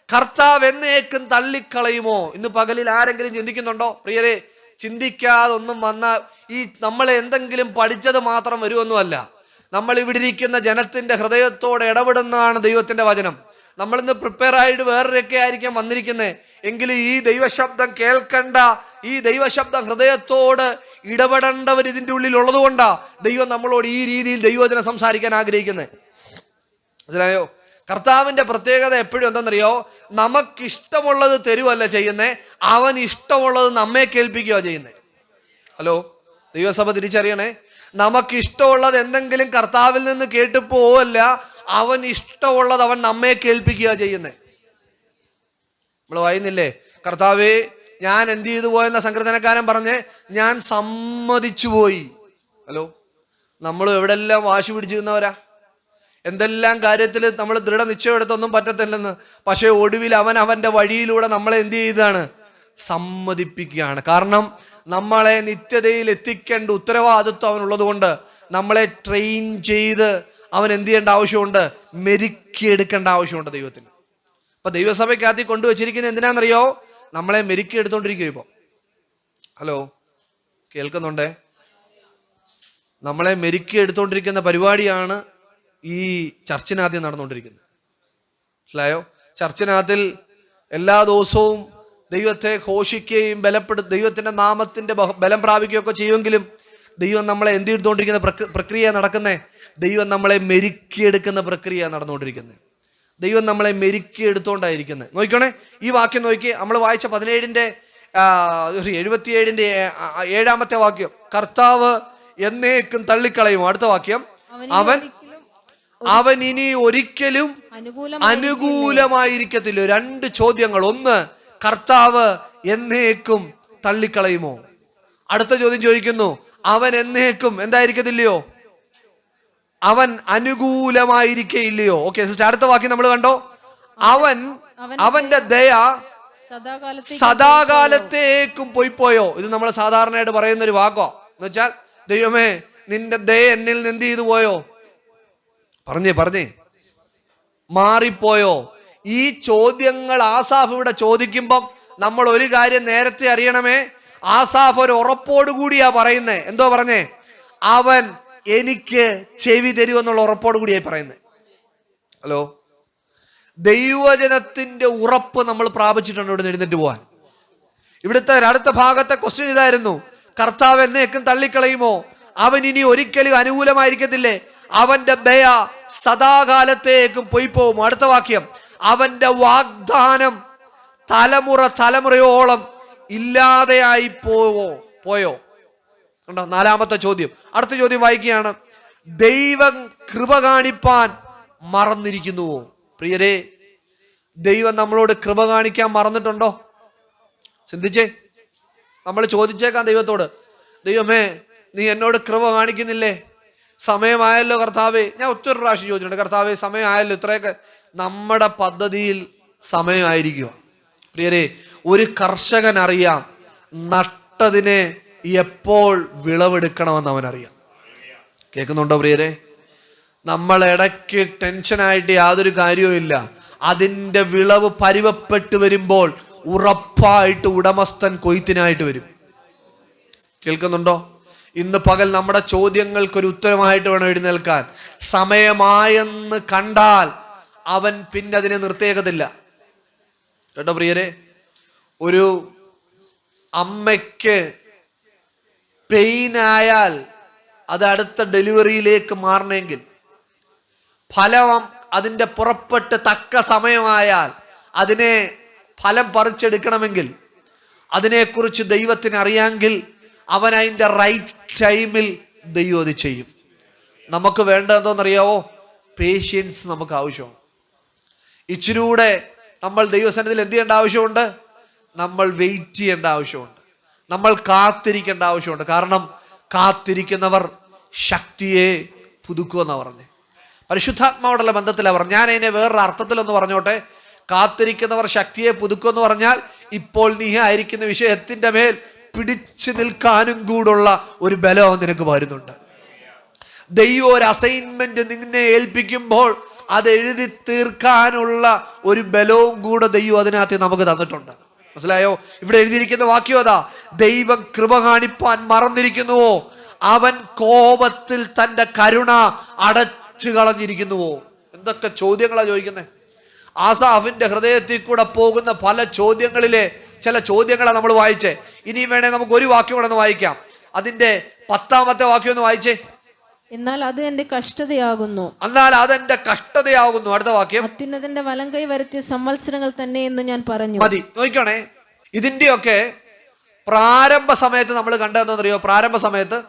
കർത്താവ് എന്നേക്കും തള്ളിക്കളയുമോ? ഇന്ന് പകലിൽ ആരെങ്കിലും ചിന്തിക്കുന്നുണ്ടോ? പ്രിയരെ, ചിന്തിക്കാതൊന്നും വന്നാൽ ഈ നമ്മളെ എന്തെങ്കിലും പഠിച്ചത് മാത്രം വരുമൊന്നുമല്ല. നമ്മൾ ഇവിടെ ഇരിക്കുന്ന ജനത്തിന്റെ ഹൃദയത്തോട് ഇടപെടുന്നതാണ് ദൈവത്തിന്റെ വചനം. നമ്മളിന്ന് പ്രിപ്പയർ ആയിട്ട് വേറൊക്കെ ആയിരിക്കാം വന്നിരിക്കുന്നത്. എങ്കിലും ഈ ദൈവശബ്ദം കേൾക്കണ്ട, ഈ ദൈവശബ്ദം ഹൃദയത്തോട് ഇടപെടേണ്ടവർ ഇതിൻ്റെ ഉള്ളിൽ ഉള്ളത് കൊണ്ടാ ദൈവം നമ്മളോട് ഈ രീതിയിൽ ദൈവവചനം സംസാരിക്കാൻ ആഗ്രഹിക്കുന്നത്. മനസ്സിലായോ? കർത്താവിന്റെ പ്രത്യേകത എപ്പോഴും എന്തെന്നറിയോ? നമുക്കിഷ്ടമുള്ളത് തരുവല്ല ചെയ്യുന്നേ, അവൻ ഇഷ്ടമുള്ളത് നമ്മെ കേൾപ്പിക്കുക ചെയ്യുന്നേ. ഹലോ, ദൈവസഭ തിരിച്ചറിയണേ. നമുക്കിഷ്ടമുള്ളത് എന്തെങ്കിലും കർത്താവിൽ നിന്ന് കേട്ടു പോവല്ല, അവൻ ഇഷ്ടമുള്ളത് അവൻ നമ്മെ കേൾപ്പിക്കുക ചെയ്യുന്നേ. നമ്മൾ വായിന്നില്ലേ, കർത്താവേ ഞാൻ എന്ത് ചെയ്തു പോയെന്ന സങ്കീർത്തനക്കാരൻ പറഞ്ഞ് ഞാൻ സമ്മതിച്ചു പോയി. ഹലോ, നമ്മൾ എവിടെല്ലാം വാശി പിടിച്ചിരുന്നവരാ? എന്തെല്ലാം കാര്യത്തിൽ നമ്മൾ ദൃഢനിശ്ചയം എടുത്തൊന്നും പറ്റത്തില്ലെന്ന്. പക്ഷെ ഒടുവിൽ അവൻ അവന്റെ വഴിയിലൂടെ നമ്മളെ എന്ത് ചെയ്താണ്? സമ്മതിപ്പിക്കുകയാണ്. കാരണം നമ്മളെ നിത്യതയിൽ എത്തിക്കേണ്ട ഉത്തരവാദിത്വം അവനുള്ളത് കൊണ്ട് നമ്മളെ ട്രെയിൻ ചെയ്ത് അവൻ എന്ത് ചെയ്യേണ്ട ആവശ്യമുണ്ട്? മെരുക്കിയെടുക്കേണ്ട ആവശ്യമുണ്ട് ദൈവത്തിന്. അപ്പൊ ദൈവസഭയ്ക്കകത്ത് കൊണ്ടുവച്ചിരിക്കുന്നത് എന്തിനാണെന്നറിയോ? നമ്മളെ മെരുക്കിയെടുത്തോണ്ടിരിക്കും. ഇപ്പൊ ഹലോ, കേൾക്കുന്നുണ്ടേ? നമ്മളെ മെരുക്കിയെടുത്തോണ്ടിരിക്കുന്ന പരിപാടിയാണ് ഈ ചർച്ചിനകത്ത് നടന്നുകൊണ്ടിരിക്കുന്നത്. മനസ്സിലായോ? ചർച്ചിനകത്തിൽ എല്ലാ ദിവസവും ദൈവത്തെ ഘോഷിക്കുകയും ദൈവത്തിന്റെ നാമത്തിന്റെ ബലം പ്രാപിക്കുകയൊക്കെ ചെയ്യുമെങ്കിലും ദൈവം നമ്മളെ എന്ത് ചെയ്തുകൊണ്ടിരിക്കുന്ന പ്രക്രിയ നടക്കുന്നേ? ദൈവം നമ്മളെ മെരുക്കിയെടുക്കുന്ന പ്രക്രിയ നടന്നുകൊണ്ടിരിക്കുന്നത്. ദൈവം നമ്മളെ മെരുക്കിയെടുത്തോണ്ടായിരിക്കുന്നത്. നോക്കിക്കോണേ, ഈ വാക്യം നോക്കി. നമ്മൾ വായിച്ച 77-ന്റെ 7-ാമത്തെ വാക്യം. കർത്താവ് എന്നേക്കും തള്ളിക്കളയും. അടുത്ത വാക്യം, അവൻ ഇനി ഒരിക്കലും അനുകൂലമായിരിക്കത്തില്ല. 2 ചോദ്യങ്ങൾ. ഒന്ന്, കർത്താവ് എന്നേക്കും തള്ളിക്കളയുമോ? അടുത്ത ചോദ്യം ചോദിക്കുന്നു, അവൻ എന്നേക്കും എന്തായിരിക്കത്തില്ലയോ? അവൻ അനുകൂലമായിരിക്കയില്ലയോ? ഓക്കെ സിസ്റ്റർ, അടുത്ത വാക്യം നമ്മൾ കണ്ടോ. അവന്റെ ദയ സദാകാലത്തേക്കും പോയിപ്പോയോ? ഇത് നമ്മൾ സാധാരണയായിട്ട് പറയുന്ന ഒരു വാക്കോ. എന്ന് വെച്ചാൽ, ദൈവമേ നിന്റെ ദയ എന്നിൽ നിന്ന് എന്ത് ചെയ്തു പോയോ? പറഞ്ഞേ മാറിപ്പോയോ? ഈ ചോദ്യങ്ങൾ ആസാഫ് ഇവിടെ ചോദിക്കുമ്പം നമ്മൾ ഒരു കാര്യം നേരത്തെ അറിയണമേ. ആസാഫ് ഒരു ഉറപ്പോടുകൂടിയാ പറയുന്നേ. എന്തോ പറഞ്ഞേ? അവൻ എനിക്ക് ചെവി തരുമെന്നുള്ള ഉറപ്പോട് കൂടിയായി പറയുന്നത്. ഹലോ, ദൈവജനത്തിന്റെ ഉറപ്പ് നമ്മൾ പ്രാപിച്ചിട്ടുണ്ട് ഇവിടെ എഴുന്നേറ്റ് പോവാൻ. ഇവിടുത്തെ അടുത്ത ഭാഗത്തെ ക്വസ്റ്റ്യൻ ഇതായിരുന്നു, കർത്താവ് എന്നേക്കും തള്ളിക്കളയുമോ? അവൻ ഇനി ഒരിക്കലും അനുകൂലമായിരിക്കത്തില്ലേ? അവന്റെ ദയ സദാകാലത്തേക്കും പോയിപ്പോവും. അടുത്ത വാക്യം, അവന്റെ വാഗ്ദാനം തലമുറയോളം ഇല്ലാതെയായി പോയോ? കണ്ടോ? 4-ാമത്തെ ചോദ്യം. അടുത്ത ചോദ്യം വായിക്കുകയാണ്, ദൈവം കൃപ കാണിപ്പാൻ മറന്നിരിക്കുന്നുവോ? പ്രിയരെ, ദൈവം നമ്മളോട് കൃപ കാണിക്കാൻ മറന്നിട്ടുണ്ടോ? ചിന്തിച്ചേ. നമ്മൾ ചോദിച്ചേക്കാം ദൈവത്തോട്, ദൈവമേ നീ എന്നോട് കൃപ കാണിക്കുന്നില്ലേ? സമയമായല്ലോ കർത്താവേ. ഞാൻ ഒത്തിരി പ്രാവശ്യം ചോദിച്ചിട്ടുണ്ട്, കർത്താവേ സമയമായല്ലോ. ഇത്രയൊക്കെ നമ്മുടെ പദ്ധതിയിൽ സമയമായിരിക്കുക. പ്രിയരെ, ഒരു കർഷകൻ അറിയാം നട്ടതിനെ എപ്പോൾ വിളവെടുക്കണമെന്ന് അവനറിയാം. കേൾക്കുന്നുണ്ടോ പ്രിയരെ? നമ്മൾ ഇടയ്ക്ക് ടെൻഷനായിട്ട് യാതൊരു കാര്യവും ഇല്ല. അതിൻ്റെ വിളവ് പരുവപ്പെട്ട് വരുമ്പോൾ ഉറപ്പായിട്ട് ഉടമസ്ഥൻ കൊയ്ത്തിനായിട്ട് വരും. കേൾക്കുന്നുണ്ടോ? ഇന്ന് പകൽ നമ്മുടെ ചോദ്യങ്ങൾക്കൊരു ഉത്തരമായിട്ട് വേണം എഴുന്നേൽക്കാൻ. സമയമായെന്ന് കണ്ടാൽ അവൻ പിന്നെ അതിനെ നിർത്തിയേക്കത്തില്ല. കേട്ടോ പ്രിയരെ, ഒരു അമ്മയ്ക്ക് പെയിനായാൽ അത് അടുത്ത ഡെലിവറിയിലേക്ക് മാറണമെങ്കിൽ, ഫലം അതിൻ്റെ പുറപ്പെട്ട് തക്ക സമയമായാൽ അതിനെ ഫലം പറിച്ചെടുക്കണമെങ്കിൽ, അതിനെക്കുറിച്ച് ദൈവത്തിന് അറിയാമെങ്കിൽ അവൻ അതിൻ്റെ റൈറ്റ് ടൈമിൽ ദൈവം അത് ചെയ്യും. നമുക്ക് വേണ്ടത് എന്തോന്നറിയാവോ? പേഷ്യൻസ് നമുക്ക് ആവശ്യമാണ്. ഇച്ചിരൂടെ നമ്മൾ ദൈവസന്നിധിയിൽ എന്ത് ചെയ്യേണ്ട ആവശ്യമുണ്ട്? നമ്മൾ വെയിറ്റ് ചെയ്യേണ്ട ആവശ്യമുണ്ട്. നമ്മൾ കാത്തിരിക്കേണ്ട ആവശ്യമുണ്ട്. കാരണം കാത്തിരിക്കുന്നവർ ശക്തിയെ പുതുക്കുമെന്നാണ് പറഞ്ഞത്. പരിശുദ്ധാത്മാവോടുള്ള ബന്ധത്തിലാണ് പറഞ്ഞത്. ഞാൻ അതിനെ വേറൊരു അർത്ഥത്തിലൊന്ന് പറഞ്ഞോട്ടെ. കാത്തിരിക്കുന്നവർ ശക്തിയെ പുതുക്കുമെന്ന് പറഞ്ഞാൽ ഇപ്പോൾ നീ ആയിരിക്കുന്ന വിഷയത്തിന്റെ മേൽ പിടിച്ചു നിൽക്കാനും കൂടുള്ള ഒരു ബലം നിനക്ക് വരുന്നുണ്ട്. ദൈവം ഒരു അസൈൻമെന്റ് നിന്നെ ഏൽപ്പിക്കുമ്പോൾ അത് എഴുതി തീർക്കാനുള്ള ഒരു ബലവും കൂടെ ദൈവം അതിനകത്ത് നമുക്ക് തന്നിട്ടുണ്ട്. മനസ്സിലായോ? ഇവിടെ എഴുതിയിരിക്കുന്ന വാക്യം അതാ, ദൈവം കൃപ കാണിപ്പാൻ മറന്നിരിക്കുന്നുവോ? അവൻ കോപത്തിൽ തന്റെ കരുണ അടച്ചു കളഞ്ഞിരിക്കുന്നുവോ? എന്തൊക്കെ ചോദ്യങ്ങളാ ചോദിക്കുന്നത്. ആസാഫിന്റെ ഹൃദയത്തിൽ കൂടെ പോകുന്ന പല ചോദ്യങ്ങളിലെ ചില ചോദ്യങ്ങളാണ് നമ്മൾ വായിച്ചേ. ഇനിയും വേണേ നമുക്ക് ഒരു വാക്യം കൂടെ ഒന്ന് വായിക്കാം. അതിന്റെ 10ാമത്തെ വാക്യം ഒന്ന് വായിച്ചേ. എന്നാൽ അത് എന്റെ കഷ്ടതയാകുന്നു. എന്നാൽ അതെന്റെ കഷ്ടതയാകുന്നു. അടുത്ത വാക്യം, അത്യുന്നതന്റെ വലങ്കൈ വരുത്തിയ സംവത്സരങ്ങൾ തന്നെ എന്ന് ഞാൻ പറഞ്ഞു. മതി. നോക്കണേ, ഇതിന്റെയൊക്കെ പ്രാരംഭ സമയത്ത് നമ്മൾ കണ്ടതെന്നറിയോ? പ്രാരംഭ സമയത്ത്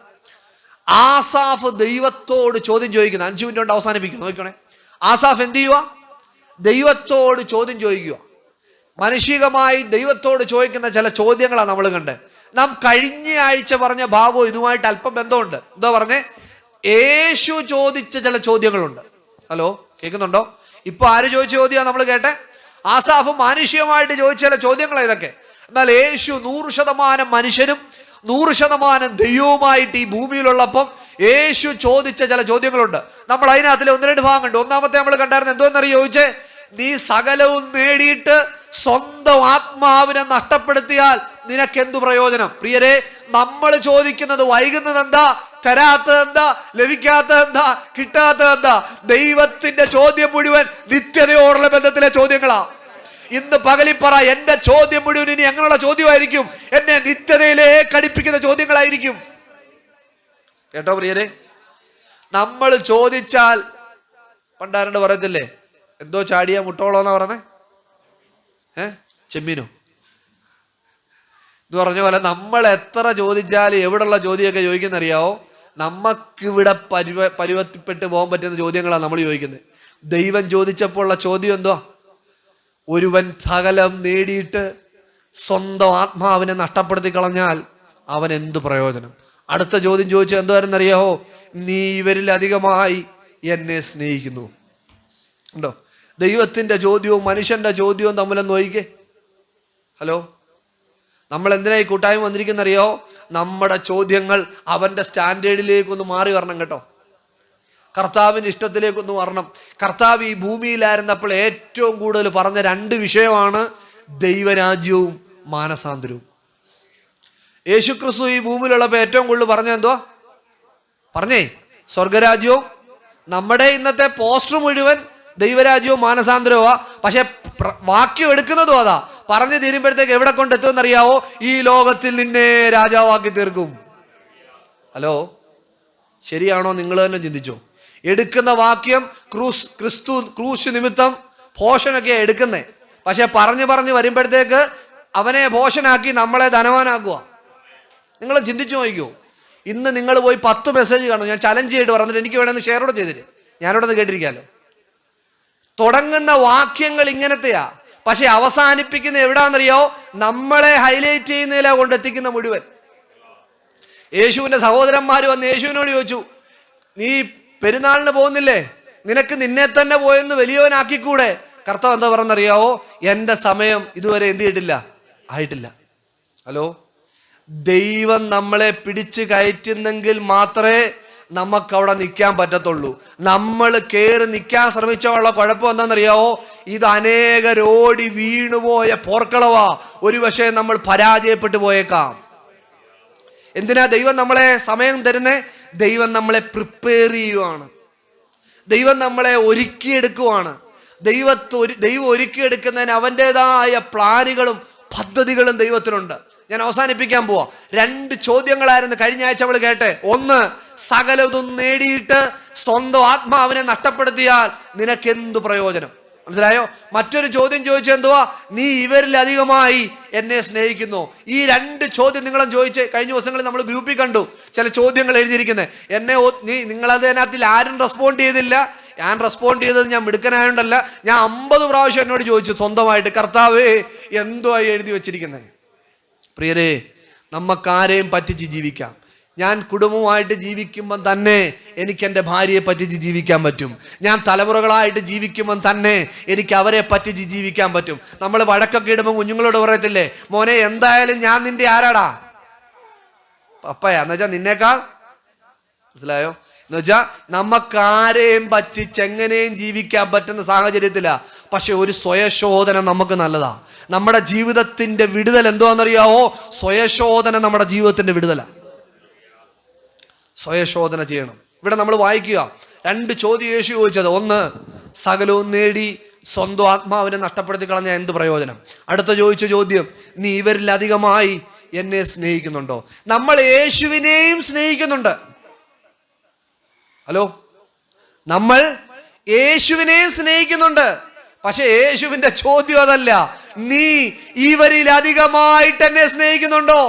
ആസാഫ് ദൈവത്തോട് ചോദ്യം ചോദിക്കുന്നത്. 5 മിനിറ്റ് കൊണ്ട് അവസാനിപ്പിക്കുന്നു. നോക്കണേ, ആസാഫ് എന്ത് ചെയ്യുക? ദൈവത്തോട് ചോദ്യം ചോദിക്കുക. മാനുഷികമായി ദൈവത്തോട് ചോദിക്കുന്ന ചില ചോദ്യങ്ങളാണ് നമ്മൾ കണ്ടത്. നാം കഴിഞ്ഞ ആഴ്ച പറഞ്ഞ ഭാഗവും ഇതുമായിട്ട് അല്പം ബന്ധമുണ്ട്. എന്താ പറഞ്ഞേ? യേശു ചോദിച്ച ചില ചോദ്യങ്ങളുണ്ട്. ഹലോ, കേൾക്കുന്നുണ്ടോ? ഇപ്പൊ ആര് ചോദിച്ച ചോദ്യമാണ് നമ്മൾ കേട്ടെ? ആസാഫ് മാനുഷികമായിട്ട് ചോദിച്ച ചില ചോദ്യങ്ങളാണ് ഇതൊക്കെ. എന്നാൽ യേശു 100% മനുഷ്യനും 100% ദൈവവുമായിട്ട് ഈ ഭൂമിയിലുള്ളപ്പം യേശു ചോദിച്ച ചില ചോദ്യങ്ങളുണ്ട്. നമ്മൾ അതിനകത്തിലെ 1-2 ഭാഗം കണ്ടു. ഒന്നാമത്തെ നമ്മൾ കണ്ടായിരുന്നു. എന്തോന്നറിയോ ചോദിച്ചേ? നീ സകലവും നേടിയിട്ട് സ്വന്തം ആത്മാവിനെ നഷ്ടപ്പെടുത്തിയാൽ നിനക്കെന്തു പ്രയോജനം? പ്രിയരെ, നമ്മൾ ചോദിക്കുന്നത് വൈകുന്നത് എന്താ? തരാത്തത് എന്താ? ലഭിക്കാത്തത് എന്താ? കിട്ടാത്തത് എന്താ? ദൈവത്തിന്റെ ചോദ്യം മുഴുവൻ നിത്യതയോടുള്ള ബന്ധത്തിലെ ചോദ്യങ്ങളാ. ഇന്ന് പകലിപ്പറ, എന്റെ ചോദ്യം മുഴുവൻ ഇനി എങ്ങനെയുള്ള ചോദ്യമായിരിക്കും? എന്നെ നിത്യതയിലേക്ക് അടുപ്പിക്കുന്ന ചോദ്യങ്ങളായിരിക്കും. കേട്ടോ പ്രിയരെ, നമ്മൾ ചോദിച്ചാൽ പണ്ടാരണ്ട് പറയത്തില്ലേ, എന്തോ ചാടിയ മുട്ടോളോന്നാ പറഞ്ഞേ? ചെമ്മീനോ? ഇത് പറഞ്ഞ പോലെ നമ്മൾ എത്ര ചോദിച്ചാൽ എവിടെയുള്ള ചോദ്യമൊക്കെ ചോദിക്കുന്നറിയാവോ? നമുക്കിവിടെ പരുവത്തിപ്പെട്ട് പോകാൻ പറ്റുന്ന ചോദ്യങ്ങളാണ് നമ്മൾ ചോദിക്കുന്നത്. ദൈവം ചോദിച്ചപ്പോൾ ഉള്ള ചോദ്യം എന്തോ? ഒരുവൻ സകലം നേടിയിട്ട് സ്വന്തം ആത്മാവിനെ നഷ്ടപ്പെടുത്തി കളഞ്ഞാൽ അവൻ എന്തു പ്രയോജനം? അടുത്ത ചോദ്യം ചോദിച്ചത് എന്തായിരുന്നറിയാവോ? നീ ഇവരിൽ അധികമായി എന്നെ സ്നേഹിക്കുന്നു. ഉണ്ടോ? ദൈവത്തിന്റെ ചോദ്യവും മനുഷ്യന്റെ ചോദ്യവും തമ്മിലൊന്ന് നോക്കിക്കേ. ഹലോ, നമ്മൾ എന്തിനാ ഈ കൂട്ടായ്മ വന്നിരിക്കുന്നറിയോ? നമ്മുടെ ചോദ്യങ്ങൾ അവന്റെ സ്റ്റാൻഡേർഡിലേക്കൊന്ന് മാറി വരണം. കേട്ടോ, കർത്താവിന്റെ ഇഷ്ടത്തിലേക്കൊന്ന് വരണം. കർത്താവ് ഈ ഭൂമിയിലായിരുന്നപ്പോൾ ഏറ്റവും കൂടുതൽ പറഞ്ഞ 2 വിഷയമാണ് ദൈവരാജ്യവും മാനസാന്തരവും. യേശുക്രിസ്തു ഈ ഭൂമിയിലുള്ളപ്പോൾ ഏറ്റവും കൂടുതൽ പറഞ്ഞ എന്തുവാ? പറഞ്ഞേ, സ്വർഗരാജ്യവും. നമ്മുടെ ഇന്നത്തെ പോസ്റ്റർ മുഴുവൻ ദൈവരാജ്യവും മാനസാന്തരവുമാ. പക്ഷെ വാക്യം എടുക്കുന്നതും അതാ. പറഞ്ഞു തീരുമ്പോഴത്തേക്ക് എവിടെ കൊണ്ടെത്തുമെന്നറിയാവോ? ഈ ലോകത്തിൽ നിന്നെ രാജാവാക്കി തീർക്കും. ഹലോ, ശരിയാണോ? നിങ്ങൾ തന്നെ ചിന്തിച്ചോ. എടുക്കുന്ന വാക്യം ക്രൂശ് നിമിത്തം ഭോഷനൊക്കെയാ എടുക്കുന്നേ. പക്ഷെ പറഞ്ഞു വരുമ്പോഴത്തേക്ക് അവനെ ഭോഷനാക്കി നമ്മളെ ധനവാനാക്കുക. നിങ്ങൾ ചിന്തിച്ചു നോക്കിക്കോ. ഇന്ന് നിങ്ങൾ പോയി 10 മെസ്സേജ് കാണും. ഞാൻ ചലഞ്ച് ചെയ്തിട്ട് പറഞ്ഞിട്ട് എനിക്ക് വേണമെന്ന് ഷെയറോടെ ചെയ്തിട്ട് ഞാനിവിടെ നിന്ന് കേട്ടിരിക്കാമല്ലോ. തുടങ്ങുന്ന വാക്യങ്ങൾ ഇങ്ങനത്തെയാ. പക്ഷെ അവസാനിപ്പിക്കുന്ന എവിടാന്നറിയോ? നമ്മളെ ഹൈലൈറ്റ് ചെയ്യുന്നതിലാ കൊണ്ടെത്തിക്കുന്ന മുഴുവൻ. യേശുവിന്റെ സഹോദരന്മാർ വന്ന് യേശുവിനോട് ചോദിച്ചു, നീ പെരുന്നാളിന് പോകുന്നില്ലേ? നിനക്ക് നിന്നെ തന്നെ പോയെന്ന് വലിയവനാക്കിക്കൂടെ? കർത്താവ് എന്താ പറഞ്ഞറിയാവോ? എന്റെ സമയം ഇതുവരെ എന്ത് ചെയ്തിട്ടില്ല, ആയിട്ടില്ല. ഹലോ, ദൈവം നമ്മളെ പിടിച്ചു കയറ്റുന്നെങ്കിൽ മാത്രമേ നമുക്ക് അവിടെ നിൽക്കാൻ പറ്റത്തുള്ളൂ. നമ്മൾ കയറി നിൽക്കാൻ ശ്രമിച്ചുള്ള കുഴപ്പം എന്താണെന്നറിയാവോ? ഇത് അനേകരോടി വീണുപോയ പോർക്കളവാ. ഒരു പക്ഷേ നമ്മൾ പരാജയപ്പെട്ടു പോയേക്കാം. എന്തിനാ ദൈവം നമ്മളെ സമയം തരുന്നേ? ദൈവം നമ്മളെ പ്രിപ്പയർ ചെയ്യുവാണ്. ദൈവം നമ്മളെ ഒരുക്കിയെടുക്കുവാണ്. ദൈവം ഒരുക്കിയെടുക്കുന്നതിന് അവൻ്റെതായ പ്ലാനുകളും പദ്ധതികളും ദൈവത്തിനുണ്ട്. ഞാൻ അവസാനിപ്പിക്കാൻ പോവാ. 2 ചോദ്യങ്ങളായിരുന്നു കഴിഞ്ഞ ആഴ്ച അവൾ കേട്ടെ. ഒന്ന്, സകലതും നേടിയിട്ട് സ്വന്തം ആത്മാവിനെ നഷ്ടപ്പെടുത്തിയാൽ നിനക്കെന്തു പ്രയോജനം? മനസ്സിലായോ? മറ്റൊരു ചോദ്യം ചോദിച്ചെന്തുവാ? നീ ഇവരിലധികമായി എന്നെ സ്നേഹിക്കുന്നു. ഈ 2 ചോദ്യം നിങ്ങളും ചോദിച്ച് കഴിഞ്ഞ ദിവസങ്ങളിൽ നമ്മൾ ഗ്രൂപ്പിൽ കണ്ടു ചില ചോദ്യങ്ങൾ എഴുതിയിരിക്കുന്നത്. നിങ്ങളതിനകത്തിൽ ആരും റെസ്പോണ്ട് ചെയ്തില്ല. ഞാൻ റെസ്പോണ്ട് ചെയ്തത് ഞാൻ മിടുക്കനായോണ്ടല്ല. ഞാൻ 50 പ്രാവശ്യം എന്നോട് ചോദിച്ചു സ്വന്തമായിട്ട്, കർത്താവേ എന്തുവാ എഴുതി വെച്ചിരിക്കുന്നത്? പ്രിയരേ, നമുക്കാരെയും പറ്റിച്ച് ജീവിക്കാം. ഞാൻ കുടുംബമായിട്ട് ജീവിക്കുമ്പം തന്നെ എനിക്ക് എൻ്റെ ഭാര്യയെ പറ്റിച്ച് ജീവിക്കാൻ പറ്റും. ഞാൻ തലമുറകളായിട്ട് ജീവിക്കുമ്പം തന്നെ എനിക്ക് അവരെ പറ്റിച്ച് ജീവിക്കാൻ പറ്റും. നമ്മൾ വഴക്കൊക്കെ ഇടുമ്പോൾ കുഞ്ഞുങ്ങളോട് പറയത്തില്ലേ, മോനെ എന്തായാലും ഞാൻ നിന്റെ ആരാടാ? പപ്പയാ. എന്നുവെച്ചാൽ നിന്നേക്കാൾ. മനസ്സിലായോ? എന്നുവെച്ചാൽ നമുക്കാരെയും പറ്റിച്ച് എങ്ങനെയും ജീവിക്കാൻ പറ്റുന്ന സാഹചര്യത്തിലാ. പക്ഷെ ഒരു സ്വയശോധന നമുക്ക് നല്ലതാ. നമ്മുടെ ജീവിതത്തിന്റെ വിടുതൽ എന്തുവാണെന്നറിയാവോ? സ്വയശോധന നമ്മുടെ ജീവിതത്തിന്റെ വിടുതലാ. സ്വയശോധന ചെയ്യണം. ഇവിടെ നമ്മൾ വായിക്കുക 2 ചോദ്യം യേശു ചോദിച്ചത്. ഒന്ന്, സകലവും നേടി സ്വന്തം ആത്മാവിനെ നഷ്ടപ്പെടുത്തി കളഞ്ഞ എന്ത് പ്രയോജനം? അടുത്ത ചോദിച്ച ചോദ്യം, നീ ഇവരിലധികമായി എന്നെ സ്നേഹിക്കുന്നുണ്ടോ? നമ്മൾ യേശുവിനെയും സ്നേഹിക്കുന്നുണ്ട്. ഹലോ, നമ്മൾ യേശുവിനെയും സ്നേഹിക്കുന്നുണ്ട്. പക്ഷെ യേശുവിന്റെ ചോദ്യം അതല്ല, നീ ഇവരിലധികമായിട്ട് എന്നെ സ്നേഹിക്കുന്നുണ്ടോ?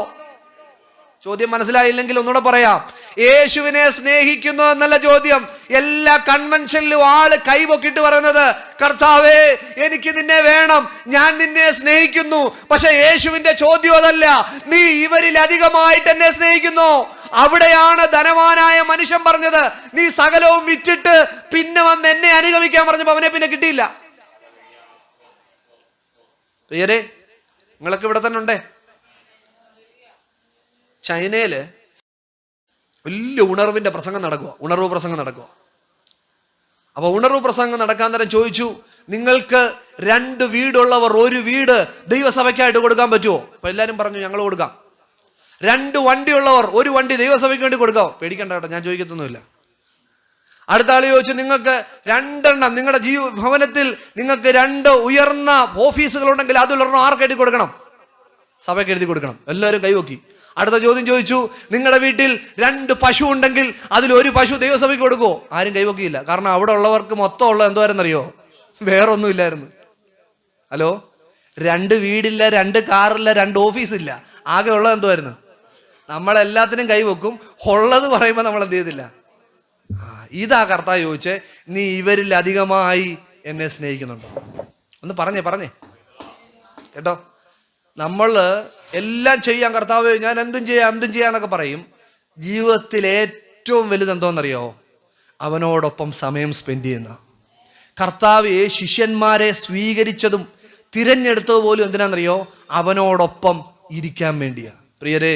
ചോദ്യം മനസ്സിലായില്ലെങ്കിൽ ഒന്നുകൂടെ പറയാം. യേശുവിനെ സ്നേഹിക്കുന്നു എന്നല്ല ചോദ്യം. എല്ലാ കൺവെൻഷനിലും ആള് കൈപൊക്കിട്ട് പറയുന്നത്, കർത്താവേ എനിക്ക് നിന്നെ വേണം, ഞാൻ നിന്നെ സ്നേഹിക്കുന്നു. പക്ഷെ യേശുവിന്റെ ചോദ്യം അതല്ല, നീ ഇവരിലധികമായിട്ട് എന്നെ സ്നേഹിക്കുന്നു. അവിടെയാണ് ധനവാനായ മനുഷ്യൻ പറഞ്ഞത്, നീ സകലവും വിറ്റിട്ട് പിന്നെ വന്ന് എന്നെ അനുഗമിക്കാൻ പറഞ്ഞപ്പോ അവനെ പിന്നെ കിട്ടിയില്ല. പ്രിയരെ, നിങ്ങളൊക്കെ ഇവിടെ തന്നെ ഉണ്ടേ. ചൈനയില് വലിയ ഉണർവിന്റെ പ്രസംഗം നടക്കുക, ഉണർവ് പ്രസംഗം നടക്കുക. അപ്പൊ ഉണർവ് പ്രസംഗം നടക്കാൻ നേരം ചോദിച്ചു, നിങ്ങൾക്ക് 2 വീടുള്ളവർ 1 വീട് ദൈവസഭയ്ക്കായിട്ട് കൊടുക്കാൻ പറ്റുമോ? അപ്പൊ എല്ലാരും പറഞ്ഞു ഞങ്ങൾ കൊടുക്കാം. 2 വണ്ടിയുള്ളവർ 1 വണ്ടി ദൈവസഭയ്ക്ക് വേണ്ടി കൊടുക്കാം. പേടിക്കണ്ട കേട്ടോ, ഞാൻ ചോദിക്കത്തൊന്നുമില്ല. അടുത്ത ആള് ചോദിച്ചു, നിങ്ങൾക്ക് 2 എണ്ണം നിങ്ങളുടെ ഭവനത്തിൽ നിങ്ങൾക്ക് 2 ഉയർന്ന ഓഫീസുകൾ ഉണ്ടെങ്കിൽ അതിലൊരെണ്ണം ആർക്കെഴുതി കൊടുക്കണം? സഭയ്ക്ക് എഴുതി കൊടുക്കണം. എല്ലാവരും കൈവക്കി. അടുത്ത ചോദ്യം ചോദിച്ചു, നിങ്ങളുടെ വീട്ടിൽ 2 പശു ഉണ്ടെങ്കിൽ അതിൽ 1 പശു ദൈവസഭയ്ക്ക് കൊടുക്കുമോ? ആരും കൈവക്കിയില്ല. കാരണം അവിടെ ഉള്ളവർക്ക് മൊത്തം ഉള്ളത് എന്തുവാരെന്നറിയോ? വേറൊന്നും ഇല്ലായിരുന്നു. ഹലോ, 2 വീടില്ല, 2 കാറില്ല, 2 ഓഫീസില്ല. ആകെ ഉള്ളത് എന്തുവായിരുന്നു? നമ്മളെല്ലാത്തിനും കൈവക്കും. ഉള്ളത് പറയുമ്പോൾ നമ്മൾ എന്ത് ചെയ്തില്ല. ഇതാ കർത്താവ് ചോദിച്ചേ, നീ ഇവരിലധികമായി എന്നെ സ്നേഹിക്കുന്നുണ്ടോ? ഒന്ന് പറഞ്ഞേ കേട്ടോ. നമ്മൾ എല്ലാം ചെയ്യാൻ കർത്താവ് ഞാൻ എന്തും ചെയ്യാന്നൊക്കെ പറയും. ജീവിതത്തിൽ ഏറ്റവും വലുത് എന്തോന്നറിയോ? അവനോടൊപ്പം സമയം സ്പെൻഡ് ചെയ്യുന്ന. കർത്താവ് ശിഷ്യന്മാരെ സ്വീകരിച്ചതും തിരഞ്ഞെടുത്തത് പോലും എന്തിനാണെന്നറിയോ? അവനോടൊപ്പം ഇരിക്കാൻ വേണ്ടിയാ. പ്രിയരെ,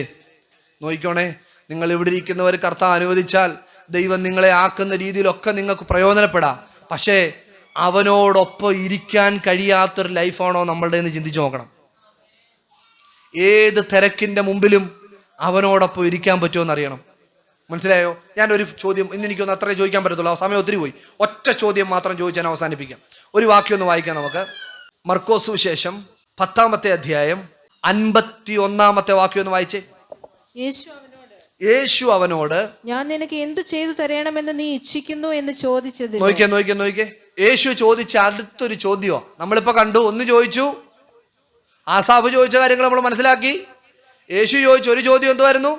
നോക്കിക്കോണേ, നിങ്ങൾ ഇവിടെ ഇരിക്കുന്നവർ കർത്താവ് അനുവദിച്ചാൽ ദൈവം നിങ്ങളെ ആക്കുന്ന രീതിയിലൊക്കെ നിങ്ങൾക്ക് പ്രയോജനപ്പെടാം. പക്ഷേ അവനോടൊപ്പം ഇരിക്കാൻ കഴിയാത്തൊരു ലൈഫാണോ നമ്മളുടെ എന്ന് ചിന്തിച്ചു നോക്കണം. ഏത് തിരക്കിന്റെ മുമ്പിലും അവനോടൊപ്പം ഇരിക്കാൻ പറ്റുമോ അറിയണം. മനസ്സിലായോ? ഞാനൊരു ചോദ്യം ഇന്ന് എനിക്കൊന്ന് അത്രേ ചോദിക്കാൻ പറ്റത്തുള്ളൂ, സമയം ഒത്തിരി പോയി. ഒറ്റ ചോദ്യം മാത്രം ചോദിച്ചാൽ അവസാനിപ്പിക്കാം. ഒരു വാക്യം ഒന്ന് വായിക്കാം നമുക്ക്. മർക്കോസ് സുവിശേഷം 10-ാമത്തെ അധ്യായം 51-ാമത്തെ വാക്യം ഒന്ന് വായിച്ചേ. യേശു അവനോട് ഞാൻ നിനക്ക് എന്തു ചെയ്തു തരണമെന്ന് നീ ഇച്ഛിക്കുന്നു എന്ന് ചോദിച്ചത്. നോക്കിയേ, യേശു ചോദിച്ച അടുത്തൊരു ചോദ്യമോ നമ്മളിപ്പോ കണ്ടു. ഒന്ന് ചോദിച്ചു, ആസാഫ് ചോദിച്ച കാര്യങ്ങൾ നമ്മൾ മനസ്സിലാക്കി. യേശു ചോദിച്ച ഒരു ചോദ്യം എന്തുവായിരുന്നു?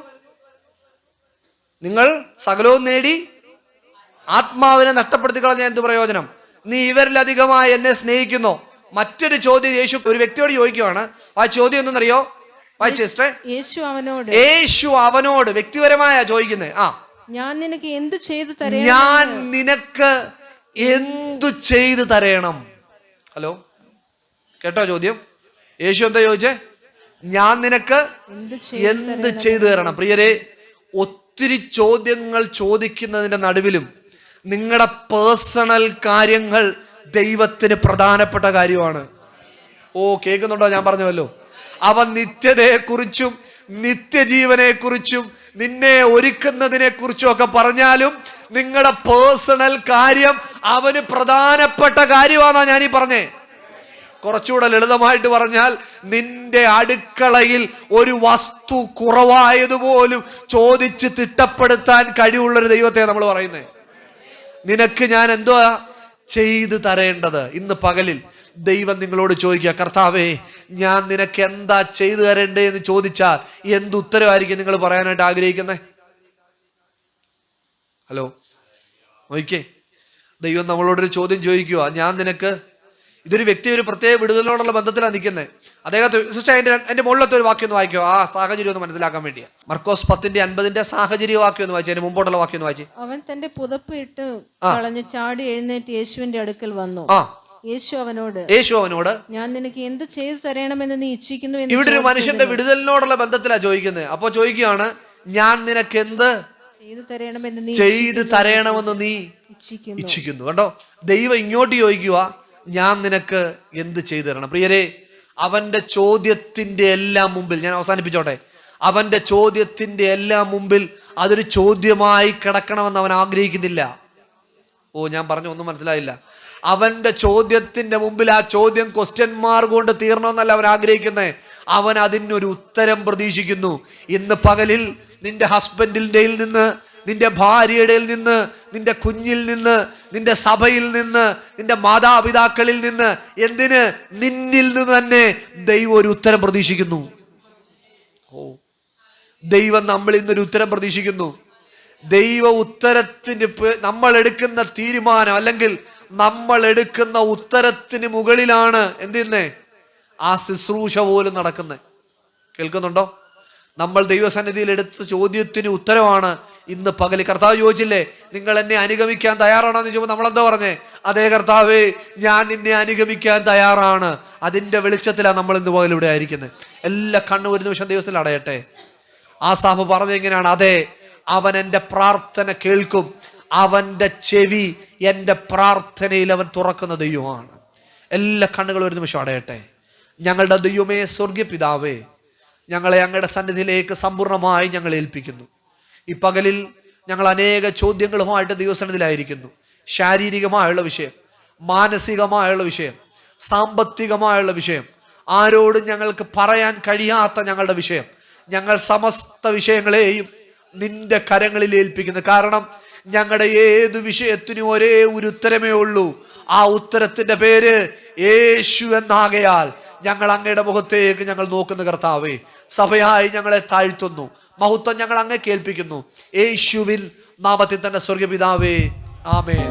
നിങ്ങൾ സകലവും നേടി ആത്മാവിനെ നഷ്ടപ്പെടുത്തി കളഞ്ഞ എന്ത് പ്രയോജനം? നീ ഇവരിലധികമായി എന്നെ സ്നേഹിക്കുന്നോ? മറ്റൊരു ചോദ്യം യേശു ഒരു വ്യക്തിയോട് ചോദിക്കുവാണ്. ആ ചോദ്യം എന്തെന്നറിയോ? യേശു അവനോട് വ്യക്തിപരമായ ചോദിക്കുന്നത്, ഞാൻ നിനക്ക് എന്തു ചെയ്തു തരേണം? ഹലോ, കേട്ടോ ചോദ്യം? യേശു എന്താ ചോദിച്ചേ? ഞാൻ നിനക്ക് എന്ത് ചെയ്തു തരണം? പ്രിയരെ, ഒത്തിരി ചോദ്യങ്ങൾ ചോദിക്കുന്നതിന്റെ നടുവിലും നിങ്ങളുടെ പേഴ്സണൽ കാര്യങ്ങൾ ദൈവത്തിന് പ്രധാനപ്പെട്ട കാര്യമാണ്. കേൾക്കുന്നുണ്ടോ? ഞാൻ പറഞ്ഞല്ലോ, അവൻ നിത്യതയെക്കുറിച്ചും നിത്യജീവനെ കുറിച്ചും നിന്നെ ഒരുക്കുന്നതിനെ കുറിച്ചും ഒക്കെ പറഞ്ഞാലും നിങ്ങളുടെ പേഴ്സണൽ കാര്യം അവന് പ്രധാനപ്പെട്ട കാര്യമാണെന്നാ ഞാനീ പറഞ്ഞേ. കുറച്ചുകൂടെ ലളിതമായിട്ട് പറഞ്ഞാൽ, നിന്റെ അടുക്കളയിൽ ഒരു വസ്തു കുറവായതുപോലും ചോദിച്ച് തിട്ടപ്പെടുത്താൻ കഴിവുള്ളൊരു ദൈവത്തെ നമ്മൾ പറയുന്നത്. നിനക്ക് ഞാൻ എന്തുവാ ചെയ്തു തരേണ്ടത്? ഇന്ന് പകലിൽ ദൈവം നിങ്ങളോട് ചോദിക്കുക, കർത്താവേ ഞാൻ നിനക്ക് എന്താ ചെയ്തു തരേണ്ടേ എന്ന് ചോദിച്ചാൽ എന്ത് ഉത്തരവായിരിക്കും നിങ്ങൾ പറയാനായിട്ട് ആഗ്രഹിക്കുന്നത്? ഹലോ, നോക്കിക്കേ, ദൈവം നമ്മളോടൊരു ചോദ്യം ചോദിക്കുക, ഞാൻ നിനക്ക്, ഇതൊരു വ്യക്തി ഒരു പ്രത്യേക വിടുതലിനോടുള്ള ബന്ധത്തിലാണ് നിൽക്കുന്നത്. അദ്ദേഹത്തെ എന്റെ മുകളിലത്തെ ഒരു വാക്യം ഒന്ന് വായിക്കോ, ആ സാഹചര്യം ഒന്ന് മനസ്സിലാക്കാൻ വേണ്ടിയാ. മർക്കോസ് 10:50 സാഹചര്യ വാക്യം ഒന്ന് വായിച്ചു, അതിന് മുമ്പോട്ടുള്ള വാക്യം ഒന്ന് വായിച്ചു. അവൻ തന്റെ പുതപ്പ് ഇട്ട് കളഞ്ഞ് ചാടി എഴുന്നേറ്റ് യേശുവിന്റെ അടുക്കൽ വന്നു. യേശു അവനോട് ഞാൻ നിനക്ക് എന്ത് ചെയ്തു തരണമെന്ന് നീ ഇച്ഛിക്കുന്നു എന്ന്. ഇവിടെ ഒരു മനുഷ്യന്റെ വിടുതലിനോടുള്ള ബന്ധത്തിലാണ് ചോദിക്കുന്നത്. അപ്പൊ ചോദിക്കുകയാണ്, ഞാൻ നിനക്ക് എന്ത് ചെയ്തു തരണമെന്ന് നീ ഇച്ഛിക്കുന്നു. കണ്ടോ, ദൈവം ഇങ്ങോട്ട് ചോദിക്കുക, ഞാൻ നിനക്ക് എന്ത് ചെയ്തു തരണം? പ്രിയരെ, അവന്റെ ചോദ്യത്തിന്റെ എല്ലാം മുമ്പിൽ, ഞാൻ അവസാനിപ്പിച്ചോട്ടെ, അവന്റെ ചോദ്യത്തിന്റെ എല്ലാം മുമ്പിൽ അതൊരു ചോദ്യമായി കിടക്കണമെന്ന് അവൻ ആഗ്രഹിക്കുന്നില്ല. ഞാൻ പറഞ്ഞു, ഒന്നും മനസ്സിലായില്ല. അവന്റെ ചോദ്യത്തിന്റെ മുമ്പിൽ ആ ചോദ്യം ക്വസ്റ്റ്യൻ മാർക്ക് കൊണ്ട് തീർണമെന്നല്ല അവൻ ആഗ്രഹിക്കുന്നത്. അവൻ അതിനൊരു ഉത്തരം പ്രതീക്ഷിക്കുന്നു. ഇന്ന് പകലിൽ നിന്റെ ഹസ്ബൻഡിന്റെ നിന്ന്, നിന്റെ ഭാര്യയുടെ നിന്ന്, നിന്റെ കുഞ്ഞിൽ നിന്ന്, നിന്റെ സഭയിൽ നിന്ന്, നിന്റെ മാതാപിതാക്കളിൽ നിന്ന്, എന്തിന് നിന്നിൽ നിന്ന് തന്നെ ദൈവം ഒരു ഉത്തരം പ്രതീക്ഷിക്കുന്നു. ദൈവം നമ്മൾ ഇന്നൊരു ഉത്തരം പ്രതീക്ഷിക്കുന്നു. ദൈവ ഉത്തരത്തിന് നമ്മൾ എടുക്കുന്ന തീരുമാനം, അല്ലെങ്കിൽ നമ്മൾ എടുക്കുന്ന ഉത്തരത്തിന് മുകളിലാണ് എന്തിന്നെ ആ ശുശ്രൂഷ പോലും നടക്കുന്നത്. കേൾക്കുന്നുണ്ടോ? നമ്മൾ ദൈവസന്നിധിയിൽ എടുത്ത ചോദ്യത്തിന് ഉത്തരവാണ് ഇന്ന് പകൽ. കർത്താവ് ചോദിച്ചില്ലേ, നിങ്ങൾ എന്നെ അനുഗമിക്കാൻ തയ്യാറാണോ എന്ന് ചോദിച്ചപ്പോൾ നമ്മളെന്താ പറഞ്ഞേ? അതേ കർത്താവേ, ഞാൻ നിന്നെ അനുഗമിക്കാൻ തയ്യാറാണ്. അതിന്റെ വെളിച്ചത്തിലാണ് നമ്മൾ ഇന്ന് പകൽ ഇവിടെ ആയിരിക്കുന്നത്. എല്ലാ കണ്ണും ഒരു നിമിഷം ദൈവത്തിൽ അടയട്ടെ. ആസാഫ് പറഞ്ഞ എങ്ങനെയാണ്? അതെ, അവൻ എൻ്റെ പ്രാർത്ഥന കേൾക്കും, അവന്റെ ചെവി എൻ്റെ പ്രാർത്ഥനയിൽ അവൻ തുറക്കുന്ന ദൈവമാണ്. എല്ലാ കണ്ണുകളും ഒരു നിമിഷം അടയട്ടെ. ഞങ്ങളുടെ ദൈവമേ, സ്വർഗീയ പിതാവേ, ഞങ്ങളെ അങ്ങയുടെ സന്നിധിയിലേക്ക് സമ്പൂർണ്ണമായി ഞങ്ങൾ ഏൽപ്പിക്കുന്നു. ഈ പകലിൽ ഞങ്ങൾ അനേക ചോദ്യങ്ങളുമായിട്ട് ദൈവസന്നിധിയിലായിരിക്കുന്നു. ശാരീരികമായുള്ള വിഷയം, മാനസികമായുള്ള വിഷയം, സാമ്പത്തികമായുള്ള വിഷയം, ആരോടും ഞങ്ങൾക്ക് പറയാൻ കഴിയാത്ത ഞങ്ങളുടെ വിഷയം, ഞങ്ങൾ സമസ്ത വിഷയങ്ങളെയും നിന്റെ കരങ്ങളിൽ ഏൽപ്പിക്കുന്നു. കാരണം ഞങ്ങളുടെ ഏത് വിഷയത്തിനും ഒരേ ഒരു ഉത്തരമേ ഉള്ളൂ. ആ ഉത്തരത്തിന്റെ പേര് യേശു എന്നാകയാൽ ഞങ്ങൾ അങ്ങയുടെ മുഖത്തേക്ക് ഞങ്ങൾ നോക്കുന്ന കർത്താവേ, സഭയായി ഞങ്ങളെ താഴ്ത്തുന്നു. മഹത്വം ഞങ്ങൾ അങ്ങേ കേൾപ്പിക്കുന്നു. യേശുവിൻ നാമത്തിൽ തന്നെ സ്വർഗീയ പിതാവേ, ആമേൻ.